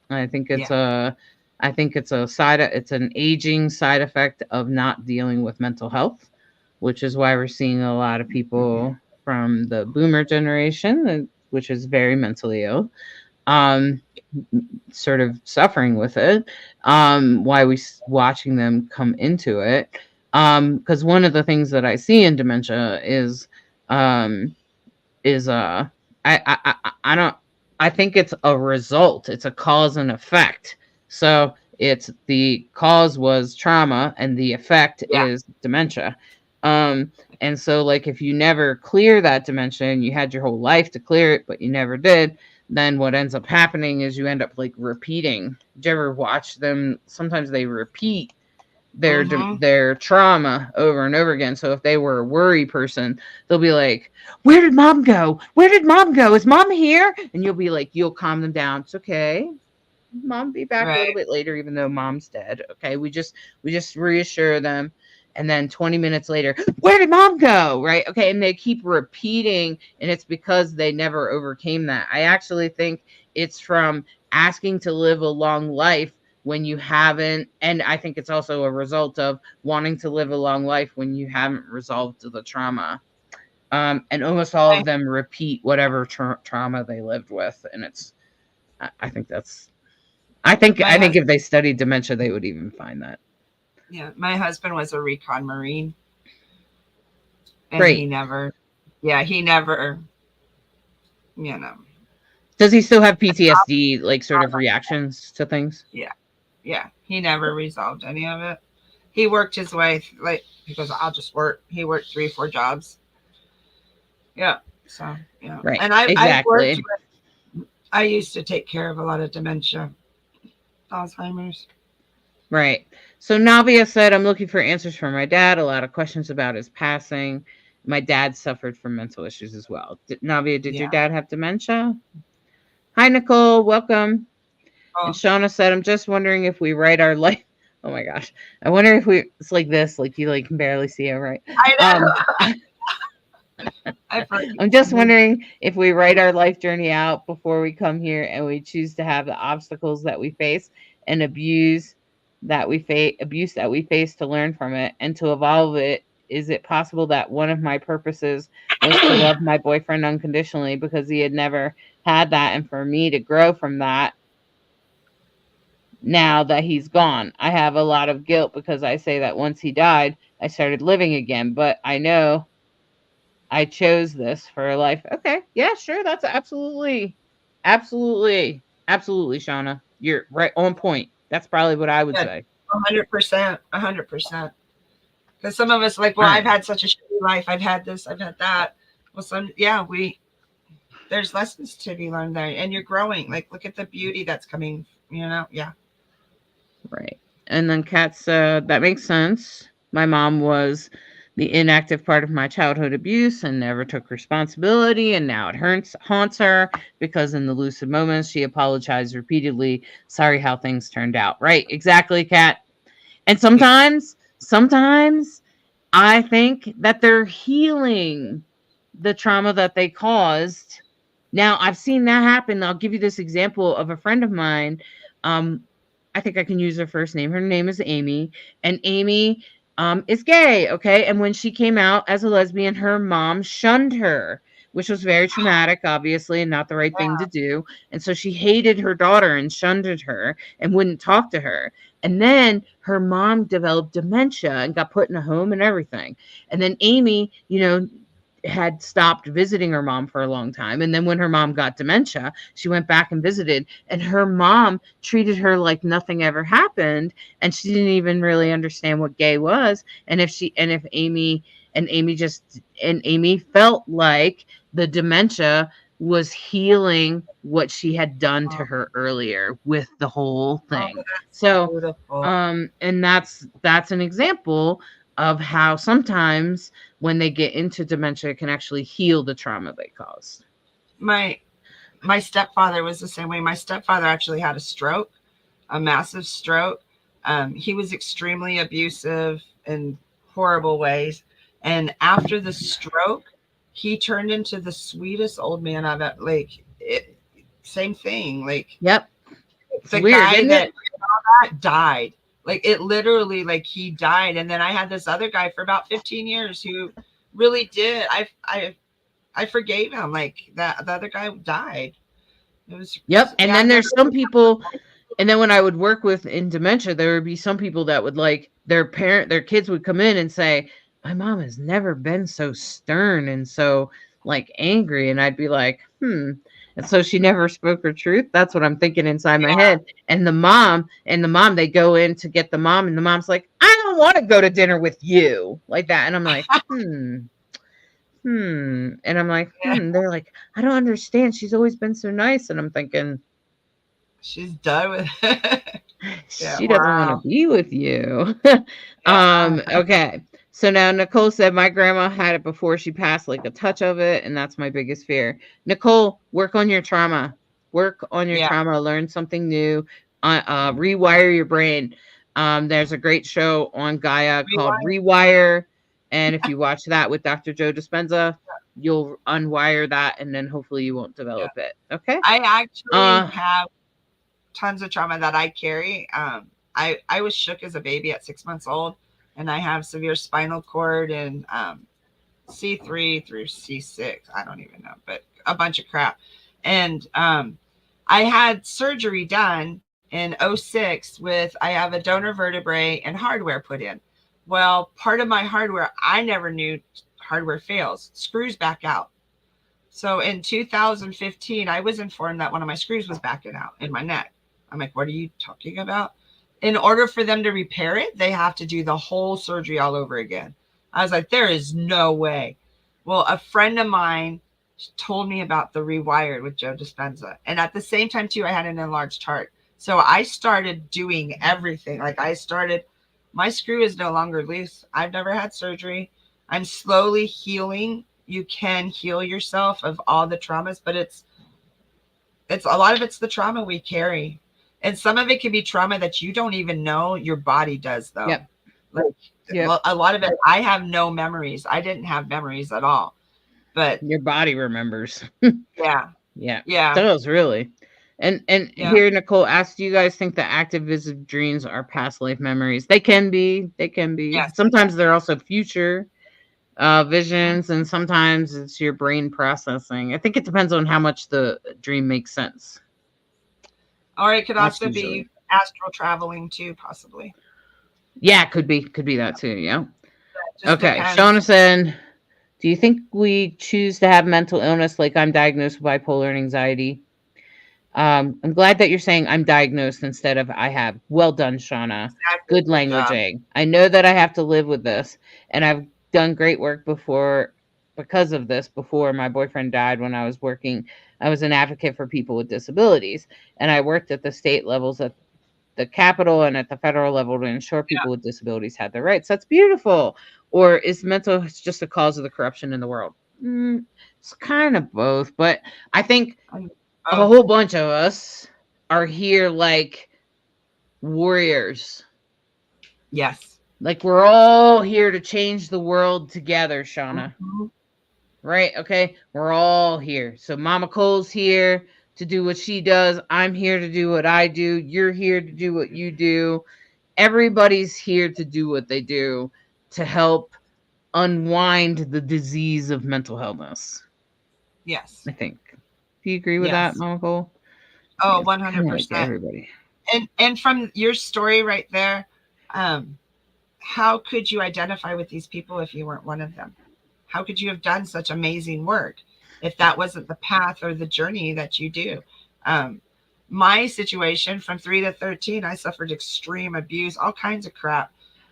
I think it's yeah. a I think it's an aging side effect of not dealing with mental health, which is why we're seeing a lot of people from the boomer generation, which is very mentally ill, um sort of suffering with it. Why watching them come into it, because one of the things that I see in dementia um is I don't I think it's a result. It's a cause and effect. So it's the cause was trauma and the effect Yeah. is dementia. Um and so like if you never clear that dementia and you had your whole life to clear it but you never did, then what ends up happening is you end up like repeating. Do you ever watch them? Sometimes they repeat Mm-hmm. their trauma over and over again. So if they were a worry person, they'll be like, "Where did mom go? Where did mom go? Is mom here?" And you'll be like, you'll calm them down. It's okay. Mom be back a little Right. bit later, even though mom's dead. Okay, we just reassure them. And then 20 minutes later, where did mom go? Right? Okay, and they keep repeating, and it's because they never overcame that. I actually think it's from asking to live a long life when you haven't, and I think it's also a result of wanting to live a long life when you haven't resolved the trauma. And almost all of them repeat whatever trauma they lived with, and I think that's My I think husband, if they studied dementia, they would even find that. yeah, my husband was a recon Marine, and he Great. never, yeah, he never, you know, Does he still have PTSD, like sort of reactions to things? yeah, yeah, he never resolved any of it. He worked his way, like, he goes, I'll just work. He worked 3 or 4 jobs. Yeah. So, yeah. Right. And I've worked Exactly. with, I used to take care of a lot of dementia, Alzheimer's. Right. So Navia said, "I'm looking for answers from my dad. A lot of questions about his passing. My dad suffered from mental issues as well." Navia, did your Yeah. dad have dementia? Hi, Nicole. Welcome. And Oh, Shauna said, "I'm just wondering if we write our life." Oh my gosh. I wonder if we. It's like this. Like you like can barely see it, right? I Um, know. I've heard you I'm just on this. wondering if we write our life journey out before we come here and we choose to have the obstacles that we face and abuse that we face to learn from it and to evolve it. Is it possible that one of my purposes was to love my boyfriend unconditionally because he had never had that, and for me to grow from that now that he's gone? I have a lot of guilt because I say that once he died, I started living again, but I know I chose this for life. Okay. Yeah, sure. That's absolutely, Shauna. You're right on point. That's probably what I would Yeah, say. 100%, 100%. Because some of us like, well, All I've right. had such a shitty life. I've had this, I've had that. Well, yeah, there's lessons to be learned there, and you're growing. Like, look at the beauty that's coming. Yeah, Right. And then Kat said, that makes sense. My mom was the inactive part of my childhood abuse and never took responsibility. And now it haunts her because in the lucid moments, she apologized repeatedly. Sorry how things turned out. Right. Exactly, Kat. And sometimes I think that they're healing the trauma that they caused. Now, I've seen that happen. I'll give you this example of a friend of mine. Um, I think I can use her first name. Her name is Amy, and Amy is gay. Okay. And when she came out as a lesbian, her mom shunned her, which was very traumatic, obviously, and not the right thing to do. And so she hated her daughter and shunned her and wouldn't talk to her. And then her mom developed dementia and got put in a home and everything. And then Amy, had stopped visiting her mom for a long time. And then when her mom got dementia, she went back and visited, and her mom treated her like nothing ever happened. And she didn't even really understand what gay was. And if Amy felt like the dementia was healing what she had done to her earlier with the whole thing. So, Beautiful. and that's an example of how sometimes when they get into dementia, it can actually heal the trauma they caused. My stepfather was the same way. My stepfather actually had a stroke, a massive stroke. He was extremely abusive in horrible ways. And after the stroke, he turned into the sweetest old man I've ever, same thing. Like, Yep. It's the weird, guy isn't that it? died. Like, it literally, like, he died. And then I had this other guy for about 15 years who really did. I forgave him. Like, that the other guy died. It was, Yep. And yeah, then I've never. there's some people, and then when I would work with in dementia, there would be some people that would like their kids would come in and say, my mom has never been so stern and so like angry. And I'd be like, And so she never spoke her truth. That's what I'm thinking inside my head. And the mom, they go in to get the mom, and the mom's like, I don't want to go to dinner with you, like that. And I'm like, And I'm like, They're like, I don't understand. She's always been so nice. And I'm thinking, She's done with it. Yeah, she doesn't want to wow. be with you. Yeah. Okay. So now Nicole said my grandma had it before she passed, like a touch of it, and that's my biggest fear. Nicole, work on your trauma. Work on your Yeah. trauma. Learn something new. Rewire your brain. There's a great show on Gaia called Rewind. Rewire, and if you watch that with Dr. Joe Dispenza, you'll unwire that, and then hopefully you won't Yeah. develop it. Okay. I actually Uh, have tons of trauma that I carry. I was shook as a baby at 6 months old, and I have severe spinal cord and C3 through C6. I don't even know, but a bunch of crap. And I had surgery done in '06 with, I have a donor vertebrae and hardware put in. Well, part of my hardware, I never knew hardware fails, screws back out. So in 2015, I was informed that one of my screws was backing out in my neck. I'm like, what are you talking about? In order for them to repair it, they have to do the whole surgery all over again. I was like, there is no way. Well, a friend of mine told me about the Rewired with Joe Dispenza. And at the same time, too, I had an enlarged heart. So I started doing everything. Like, my screw is no longer loose. I've never had surgery. I'm slowly healing. You can heal yourself of all the traumas, but it's a lot of it's the trauma we carry. And some of it can be trauma that you don't even know your body does, though. Yep. Like, Yep. a lot of it, I have no memories. I didn't have memories at all. But Your body remembers. yeah, Yeah. yeah, It does really. And yeah. here Nicole asked, do you guys think that active vivid dreams are past life memories? They can be. They can be. Yes. Sometimes they're also future visions, and sometimes it's your brain processing. I think it depends on how much the dream makes sense. Or it could That's also usually. be astral traveling too, possibly. Yeah, could be that too. Yeah. It just Okay. depends. Shauna said, do you think we choose to have mental illness like I'm diagnosed with bipolar and anxiety? I'm glad that you're saying I'm diagnosed instead of I have. Well done, Shauna. Exactly. Good Good job. languaging. I know that I have to live with this, and I've done great work before because of this. Before my boyfriend died, when I was working, I was an advocate for people with disabilities, and I worked at the state levels at the capital and at the federal level to ensure Yeah. people with disabilities had their rights. That's beautiful. Or is mental just a cause of the corruption in the world? It's kind of both, but I think a Oh, whole bunch of us are here like warriors. yes. Like we're all here to change the world together, Shauna. Mhm. Right? Okay. We're all here. So Mama Cole's here to do what she does. I'm here to do what I do. You're here to do what you do. Everybody's here to do what they do to help unwind the disease of mental illness. Yes. I think. Do you agree with that, Yes. Mama Cole? Oh, Yeah, it's kind of like 100%. everybody. And from your story right there, um, how could you identify with these people if you weren't one of them? How could you have done such amazing work if that wasn't the path or the journey that you do? Um, my situation from 3 to 13, I suffered extreme abuse, all kinds of crap.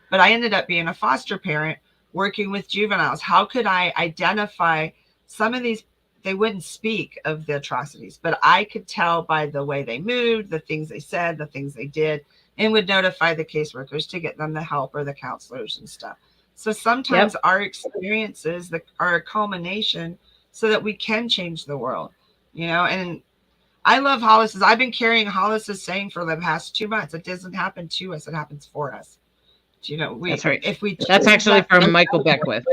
But I ended up being a foster parent working with juveniles. How could I identify some of these? They wouldn't speak of the atrocities, but I could tell by the way they moved, the things they said, the things they did, and would notify the caseworkers to get them the help or the counselors and stuff. So sometimes Yep. our experiences that are a culmination so that we can change the world, and I love Hollis's. I've been carrying Hollis's saying for the past 2 months. It doesn't happen to us; it happens for us. That's We right. if we That's choose actually that. from Michael Beckwith.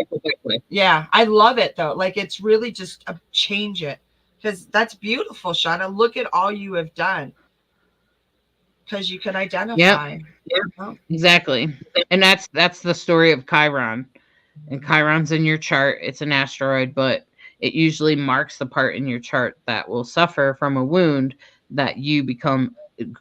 Yeah, I love it though. Like it's really just a change it because that's beautiful, Shauna. Look at all you have done because you can Yep. identify. Oh, Exactly. And that's the story of Chiron. And Chiron's in your chart. It's an asteroid, but it usually marks the part in your chart that will suffer from a wound that you become.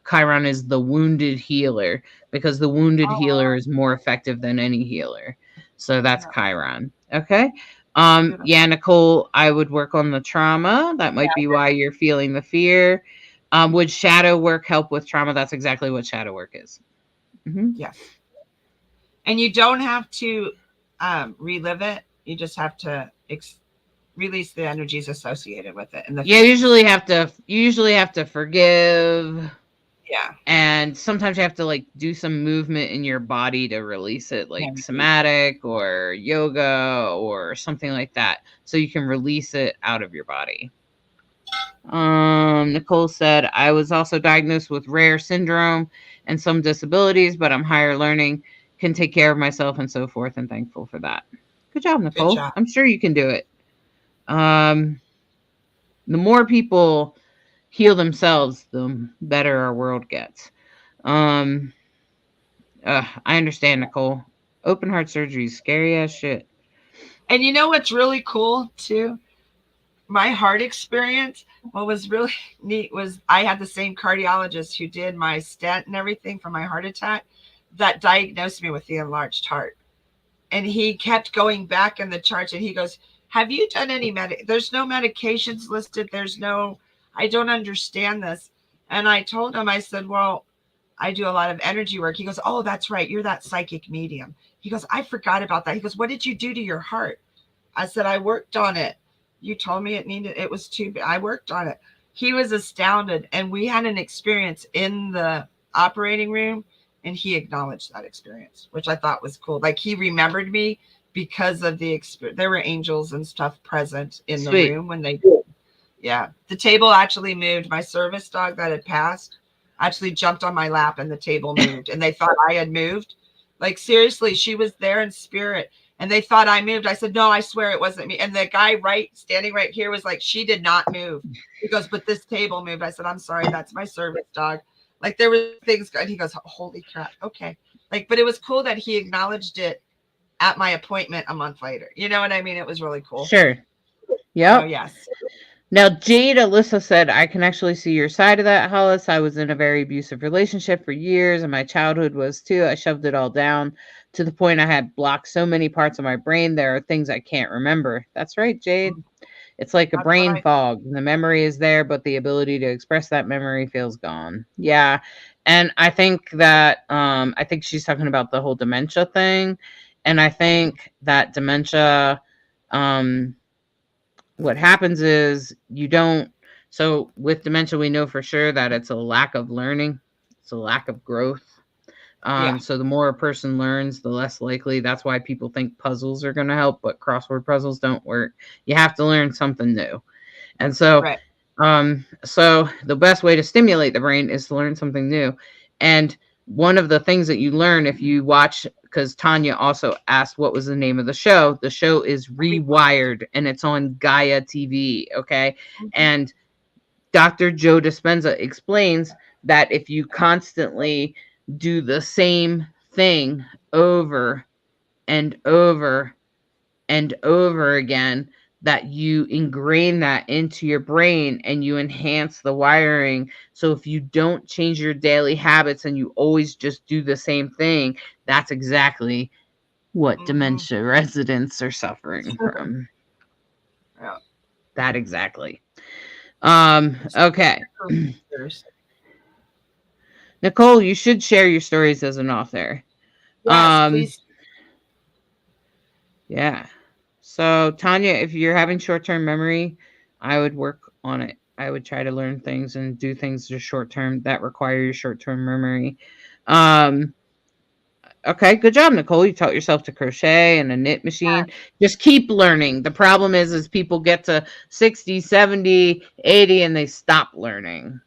Chiron is the wounded healer because the wounded oh healer wow. is more effective than any healer. So that's Yeah, Chiron. Okay. Yeah, beautiful. Nicole, I would work on the trauma. That might be why you're feeling the fear. Would shadow work help with trauma? That's exactly what shadow work is. Hmm. Yes. And you don't have to relive it. You just have to release the energies associated with it and the Yeah, feelings. you usually have to forgive, Yeah. and sometimes you have to like do some movement in your body to release it, like Energy. somatic or yoga or something like that, so you can release it out of your body. Nicole said, I was also diagnosed with rare syndrome and some disabilities, but I'm higher learning, can take care of myself and so forth, and thankful for that. Good job, Good Nicole. job. I'm sure you can do it. Um, the more people heal themselves, the better our world gets. Um, I understand, Nicole. Open heart surgery is scary as shit. And you know what's really cool too? My heart experience, what was really neat was I had the same cardiologist who did my stent and everything for my heart attack that diagnosed me with the enlarged heart. And he kept going back in the charts and he goes, have you done any there's no medications listed. There's no, I don't understand this. And I told him, I said, well, I do a lot of energy work. He goes, oh, that's right. You're that psychic medium. He goes, I forgot about that. He goes, what did you do to your heart? I said, I worked on it. You told me it was too big. I worked on it. He was astounded. And we had an experience in the operating room and he acknowledged that experience, which I thought was cool. Like he remembered me because of the experience. There were angels and stuff present in the Sweet. room when they, yeah. The table actually moved. My service dog that had passed actually jumped on my lap and the table moved and they thought I had moved. Like seriously, she was there in spirit and they thought I moved. I said, no, I swear it wasn't me. And the guy standing right here was like, she did not move. He goes, but this table moved. I said, I'm sorry, that's my service dog. Like there were things, and he goes, holy crap. Okay. Like, but it was cool that he acknowledged it at my appointment a month later. You know what I mean? It was really cool. Sure. So Yep. yes. Now, Jade Alyssa said, I can actually see your side of that, Hollis. I was in a very abusive relationship for years, and my childhood was too. I shoved it all down to the point I had blocked so many parts of my brain. There are things I can't remember. That's right, Jade. It's like a That's what brain I, fog. The memory is there, but the ability to express that memory feels gone. Yeah. And I think that I think she's talking about the whole dementia thing. And I think that dementia, um, what happens is you don't, so with dementia we know for sure that it's a lack of learning, it's a lack of growth. Yeah. So the more a person learns, the less likely. That's why people think puzzles are going to help, but crossword puzzles don't work. You have to learn something new. And so, Right. so the best way to stimulate the brain is to learn something new. And one of the things that you learn if you watch, because Tanya also asked what was the name of the show is Rewired, and it's on Gaia TV. Okay. And Dr. Joe Dispenza explains that if you constantly do the same thing over and over and over again, that you ingrain that into your brain and you enhance the wiring. So if you don't change your daily habits and you always just do the same thing, that's exactly what dementia residents are suffering from. Yeah. That exactly. Okay. Nicole, you should share your stories as an author. Yes, please. Yeah. So, Tanya, if you're having short-term memory, I would work on it. I would try to learn things and do things just short-term that require your short-term memory. Okay, good job, Nicole. You taught yourself to crochet and a knit machine. Just keep learning. The problem is people get to 60, 70, 80 and they stop learning.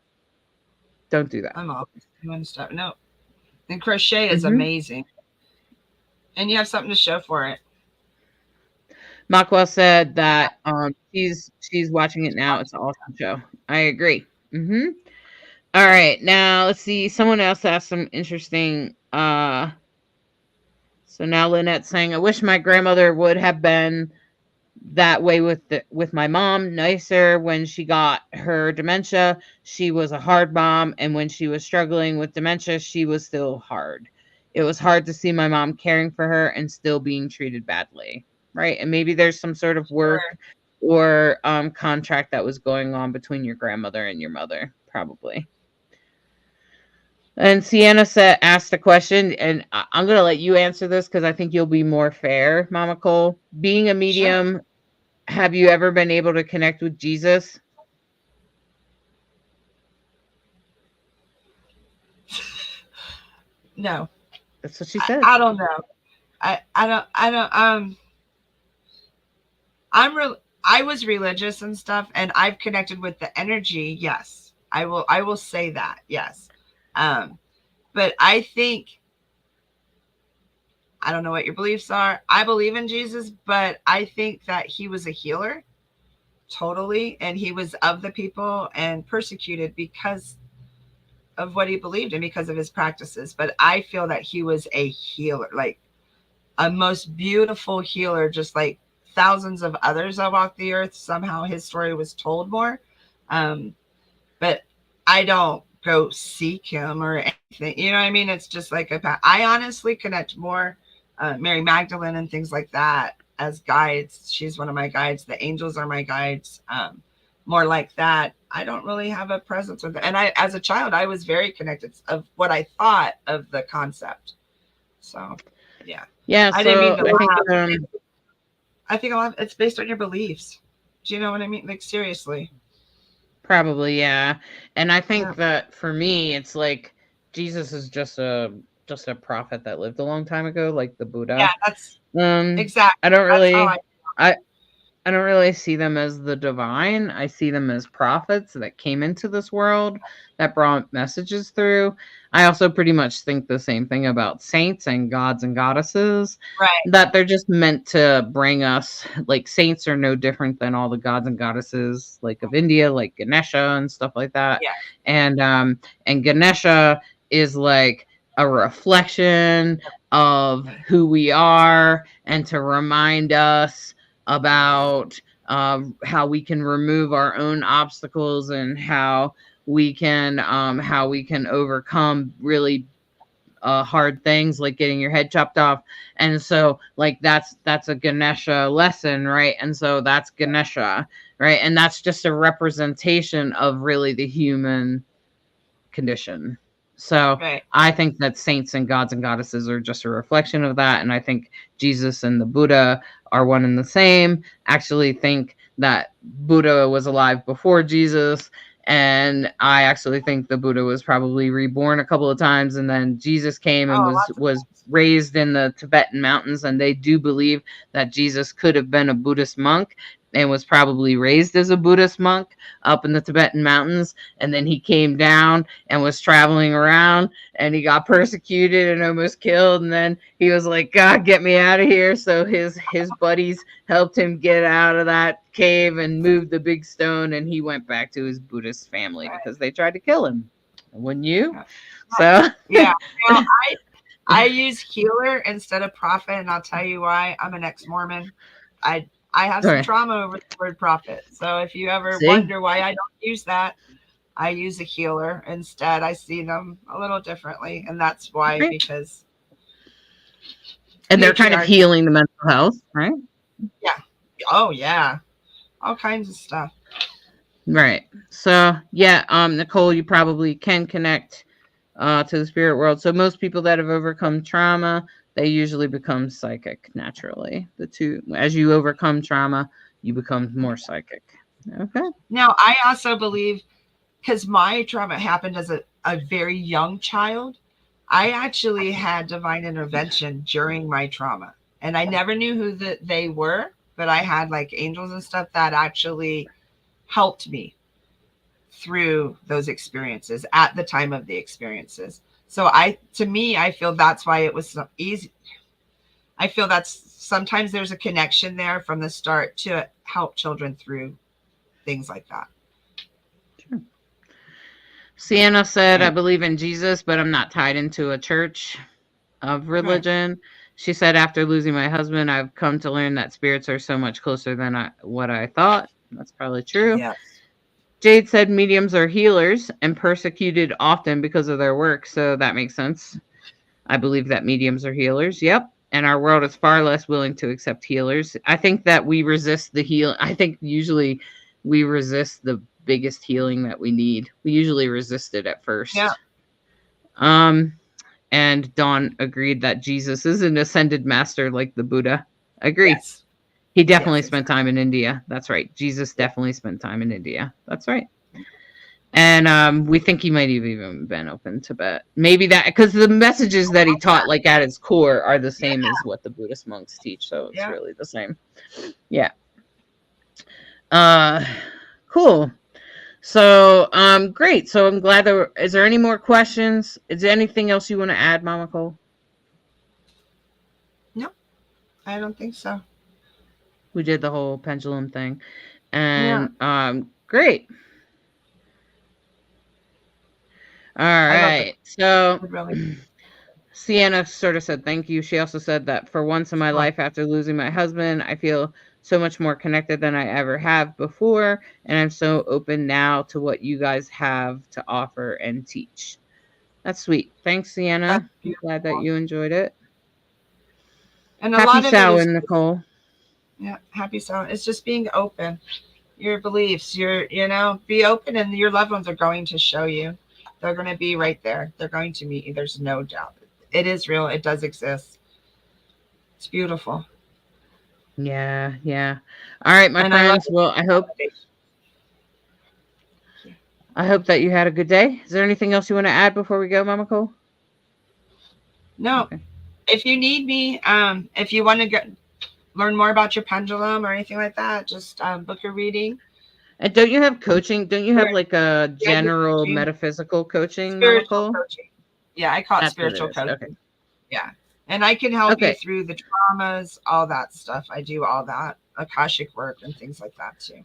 Don't do that. I'm always doing stuff. No. And crochet is amazing. And you have something to show for it. Makwa said that she's watching it now. It's an awesome show. I agree. All right, now let's see. Someone else asked some interesting. So now Lynette's saying, "I wish my grandmother would have been that way with my mom. Nicer when she got her dementia. She was a hard mom, and when she was struggling with dementia, she was still hard. It was hard to see my mom caring for her and still being treated badly." Right, and maybe there's some sort of work or contract that was going on between your grandmother and your mother, probably. And Sienna asked a question, and I'm going to let you answer this because I think you'll be more fair, Mama Cole. Being a medium, have you ever been able to connect with Jesus? No. That's what she said. I don't know. I was religious and stuff, and I've connected with the energy. Yes, I will say that. Yes. But I think, I don't know what your beliefs are. I believe in Jesus, but I think that he was a healer, totally, and he was of the people and persecuted because of what he believed in, because of his practices. But I feel that he was a healer, like a most beautiful healer, just like thousands of others that walked the earth. Somehow his story was told more. But I don't go seek him or anything. You know what I mean? It's just like I honestly connect more Mary Magdalene and things like that as guides. She's one of my guides. The angels are my guides. More like that. I don't really have a presence with it. And I, as a child, I was very connected of what I thought of the concept. So, yeah. Yeah. I didn't mean to laugh. I think a lot of it's based on your beliefs. Do you know what I mean? Like, seriously. Probably, yeah. And I think that for me, it's like Jesus is just a prophet that lived a long time ago, like the Buddha. Yeah, that's exactly. I don't really I don't really see them as the divine. I see them as prophets that came into this world that brought messages through. I also pretty much think the same thing about saints and gods and goddesses. Right. That they're just meant to bring us, like saints are no different than all the gods and goddesses like of India, like Ganesha and stuff like that. Yeah. And Ganesha is like a reflection of who we are and to remind us about how we can remove our own obstacles and how we can overcome really hard things like getting your head chopped off. And so like that's a Ganesha lesson, right? And so that's Ganesha, right? And that's just a representation of really the human condition. So I think that saints and gods and goddesses are just a reflection of that. And I think Jesus and the Buddha are one and the same. Actually think that Buddha was alive before Jesus And I actually think the Buddha was probably reborn a couple of times, and then Jesus came and Oh, was lots of was times. raised in the Tibetan mountains, and they do believe that Jesus could have been a Buddhist monk and was probably raised as a Buddhist monk up in the Tibetan mountains, and then he came down and was traveling around, and he got persecuted and almost killed, and then he was like, God, get me out of here. So his buddies helped him get out of that cave and moved the big stone, and he went back to his Buddhist family Right. because they tried to kill him. Wouldn't you? Yeah. So Yeah. Well, I use healer instead of prophet, and I'll tell you why. I'm an ex-Mormon. I have some sorry. trauma over the word prophet. So if you ever See? wonder why I don't use that, I use a healer instead. I see them a little differently, and that's why, Right. because And they're kind of patriarchy. healing the mental health, right? Oh yeah, all kinds of stuff. Right. So yeah, Nicole, you probably can connect to the spirit world. So most people that have overcome trauma, they usually become psychic naturally. The two, as you overcome trauma, you become more psychic. Okay. Now, I also believe, because my trauma happened as a very young child, I actually had divine intervention during my trauma. And I never knew who they were, but I had like angels and stuff that actually helped me through those experiences at the time of the experiences. So to me, I feel that's why it was so easy. I feel that's sometimes there's a connection there from the start to help children through things like that. Sure. Sienna said, I believe in Jesus, but I'm not tied into a church of religion. Right. She said, after losing my husband, I've come to learn that spirits are so much closer than what I thought. That's probably true. Yes. Jade said mediums are healers and persecuted often because of their work. So that makes sense. I believe that mediums are healers. Yep. And our world is far less willing to accept healers. I think that we resist the heal. I think usually we resist the biggest healing that we need. We usually resist it at first. Yeah. And Dawn agreed that Jesus is an ascended master like the Buddha. Agree. Yes. He definitely spent time in India. That's right. Jesus definitely spent time in India. That's right. And we think he might have even been up in Tibet. Maybe that, because the messages that he taught, like at his core, are the same as what the Buddhist monks teach. So it's really the same. Yeah. Cool. So, great. So I'm glad is there any more questions? Is there anything else you want to add, Mama Cole? No, I don't think so. We did the whole pendulum thing. And great. All right. So Sienna sort of said thank you. She also said that for once in my life after losing my husband, I feel so much more connected than I ever have before. And I'm so open now to what you guys have to offer and teach. That's sweet. Thanks, Sienna. I'm glad that you enjoyed it. And happy Samhain, Nicole. Yeah, happy Samhain. It's just being open. Your beliefs, be open, and your loved ones are going to show you. They're going to be right there. They're going to meet you. There's no doubt. It is real. It does exist. It's beautiful. Yeah. All right, my friends. Well, I hope that you had a good day. Is there anything else you want to add before we go, Mama Cole? No. Okay. If you need me, if you want to learn more about your pendulum or anything like that, just book a reading. And don't you have coaching? Don't you have like a general metaphysical coaching? Spiritual coaching. Yeah, I call it spiritual coaching. Okay. Yeah. And I can help you through the traumas, all that stuff. I do all that, Akashic work and things like that too.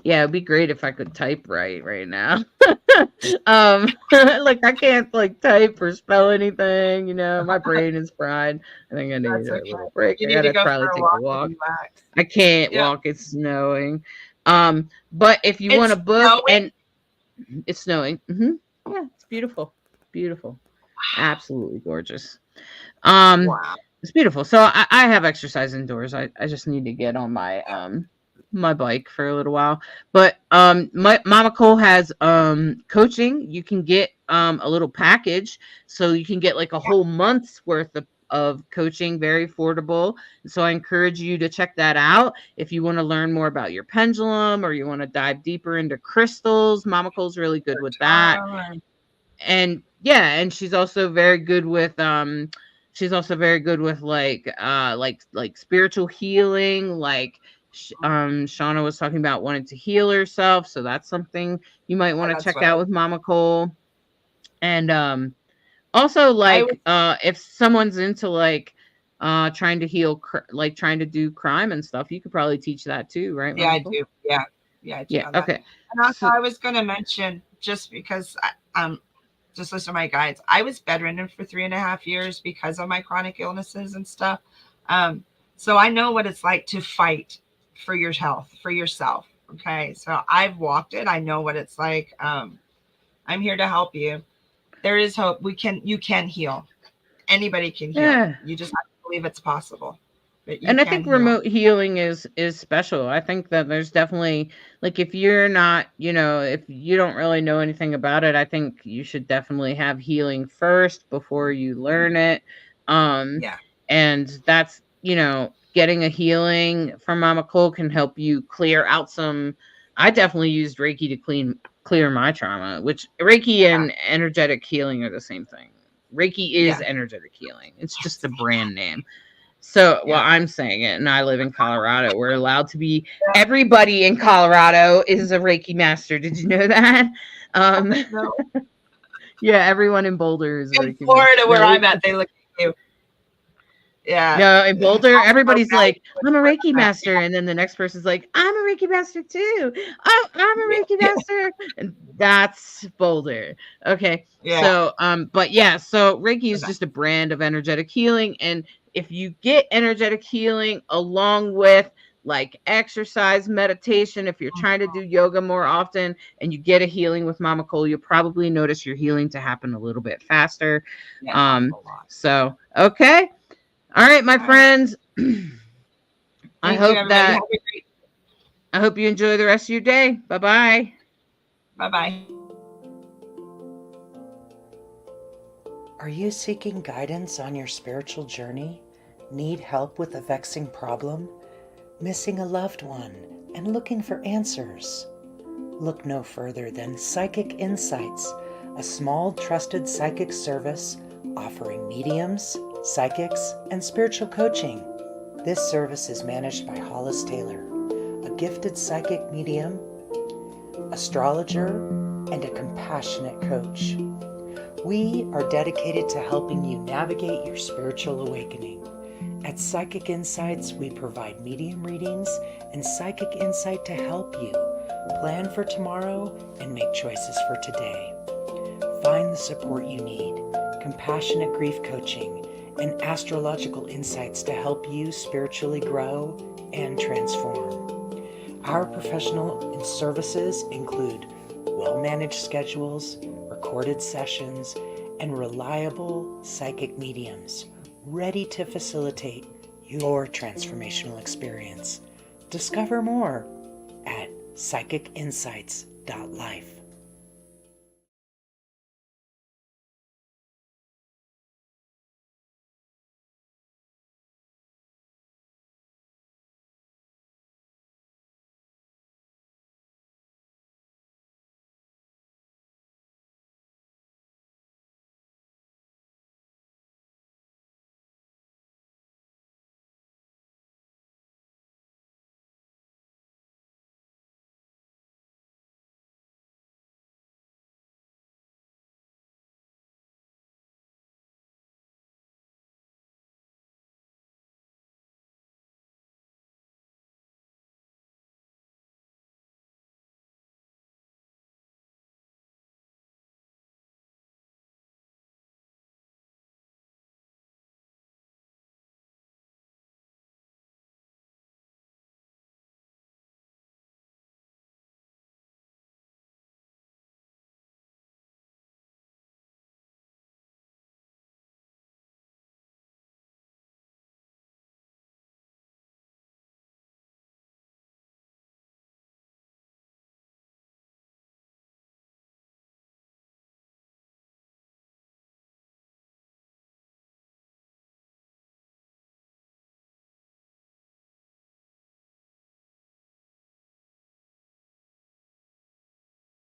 Yeah, it'd be great if I could type right now. Like I can't like type or spell anything, my brain is fried. I think I need a little break. I gotta probably take a walk. I can't walk, it's snowing. But if you want to book and it's snowing. Yeah, it's beautiful. Beautiful. Absolutely gorgeous. Wow. It's beautiful. So I have exercise indoors. I just need to get on my my bike for a little while. But Mama Cole has coaching. You can get a little package, so you can get like a whole month's worth of coaching, very affordable. So I encourage you to check that out. If you want to learn more about your pendulum or you want to dive deeper into crystals, Mama Cole's really good with that. And yeah, and she's also very good with like spiritual healing, like Shauna was talking about wanting to heal herself, so that's something you might want to That's check what out with Mama Cole. And also I was. like if someone's into like trying to heal like trying to do crime and stuff, you could probably teach that too, right, Yeah, Mama I Cole? do. Yeah, I do Yeah, know that. okay. And also, So I was going to mention, just because just listen to my guides. I was bedridden for 3.5 years because of my chronic illnesses and stuff. Um, so I know what it's like to fight for your health, for yourself. Okay, so I've walked it. I know what it's like. I'm here to help you. There is hope. You can heal. Anybody can heal. yeah. You just have to believe it's possible. But you And I can think heal. remote healing is special. I think that there's definitely like if you're not, if you don't really know anything about it, I think you should definitely have healing first before you learn it. Um Yeah. and that's, getting a healing from Mama Cole can help you clear out some. I definitely used Reiki to clear my trauma, which Reiki Yeah. and energetic healing are the same thing. Reiki is Yeah. energetic healing. It's Yes. just a brand name. So, well, Yeah. I'm saying it, and I live in Colorado. We're allowed to be. Everybody in Colorado is a Reiki master. Did you know that? Um, No. yeah, everyone in Boulder is a In Reiki master. Florida, where No, I'm at, they look at you. Yeah. no, in Boulder, All my everybody's guys like, "I'm a where Reiki I'm at. master," and then the next person's like, "I'm a Reiki master too." Oh, I'm a Reiki Yeah. master, and that's Boulder. Okay, Yeah. so but yeah, so Reiki is just a brand of energetic healing, and if you get energetic healing along with like exercise, meditation, if you're trying to do yoga more often, and you get a healing with Mama Cole, you'll probably notice your healing to happen a little bit faster. Yeah. Um, A lot. so okay. All right, my All right. friends. I Thank you, hope everybody. Have that a great. I hope you enjoy the rest of your day. Bye-bye. Bye-bye. Are you seeking guidance on your spiritual journey? Need help with a vexing problem? Missing a loved one and looking for answers? Look no further than Psychic Insights, a small trusted psychic service offering mediums, psychics, and spiritual coaching. This service is managed by Hollis Taylor, a gifted psychic medium, astrologer, and a compassionate coach. We are dedicated to helping you navigate your spiritual awakening. At Psychic Insights, we provide medium readings and psychic insight to help you plan for tomorrow and make choices for today. Find the support you need, compassionate grief coaching, and astrological insights to help you spiritually grow and transform. Our professional services include well-managed schedules, recorded sessions, and reliable psychic mediums ready to facilitate your transformational experience. Discover more at psychicinsights.life.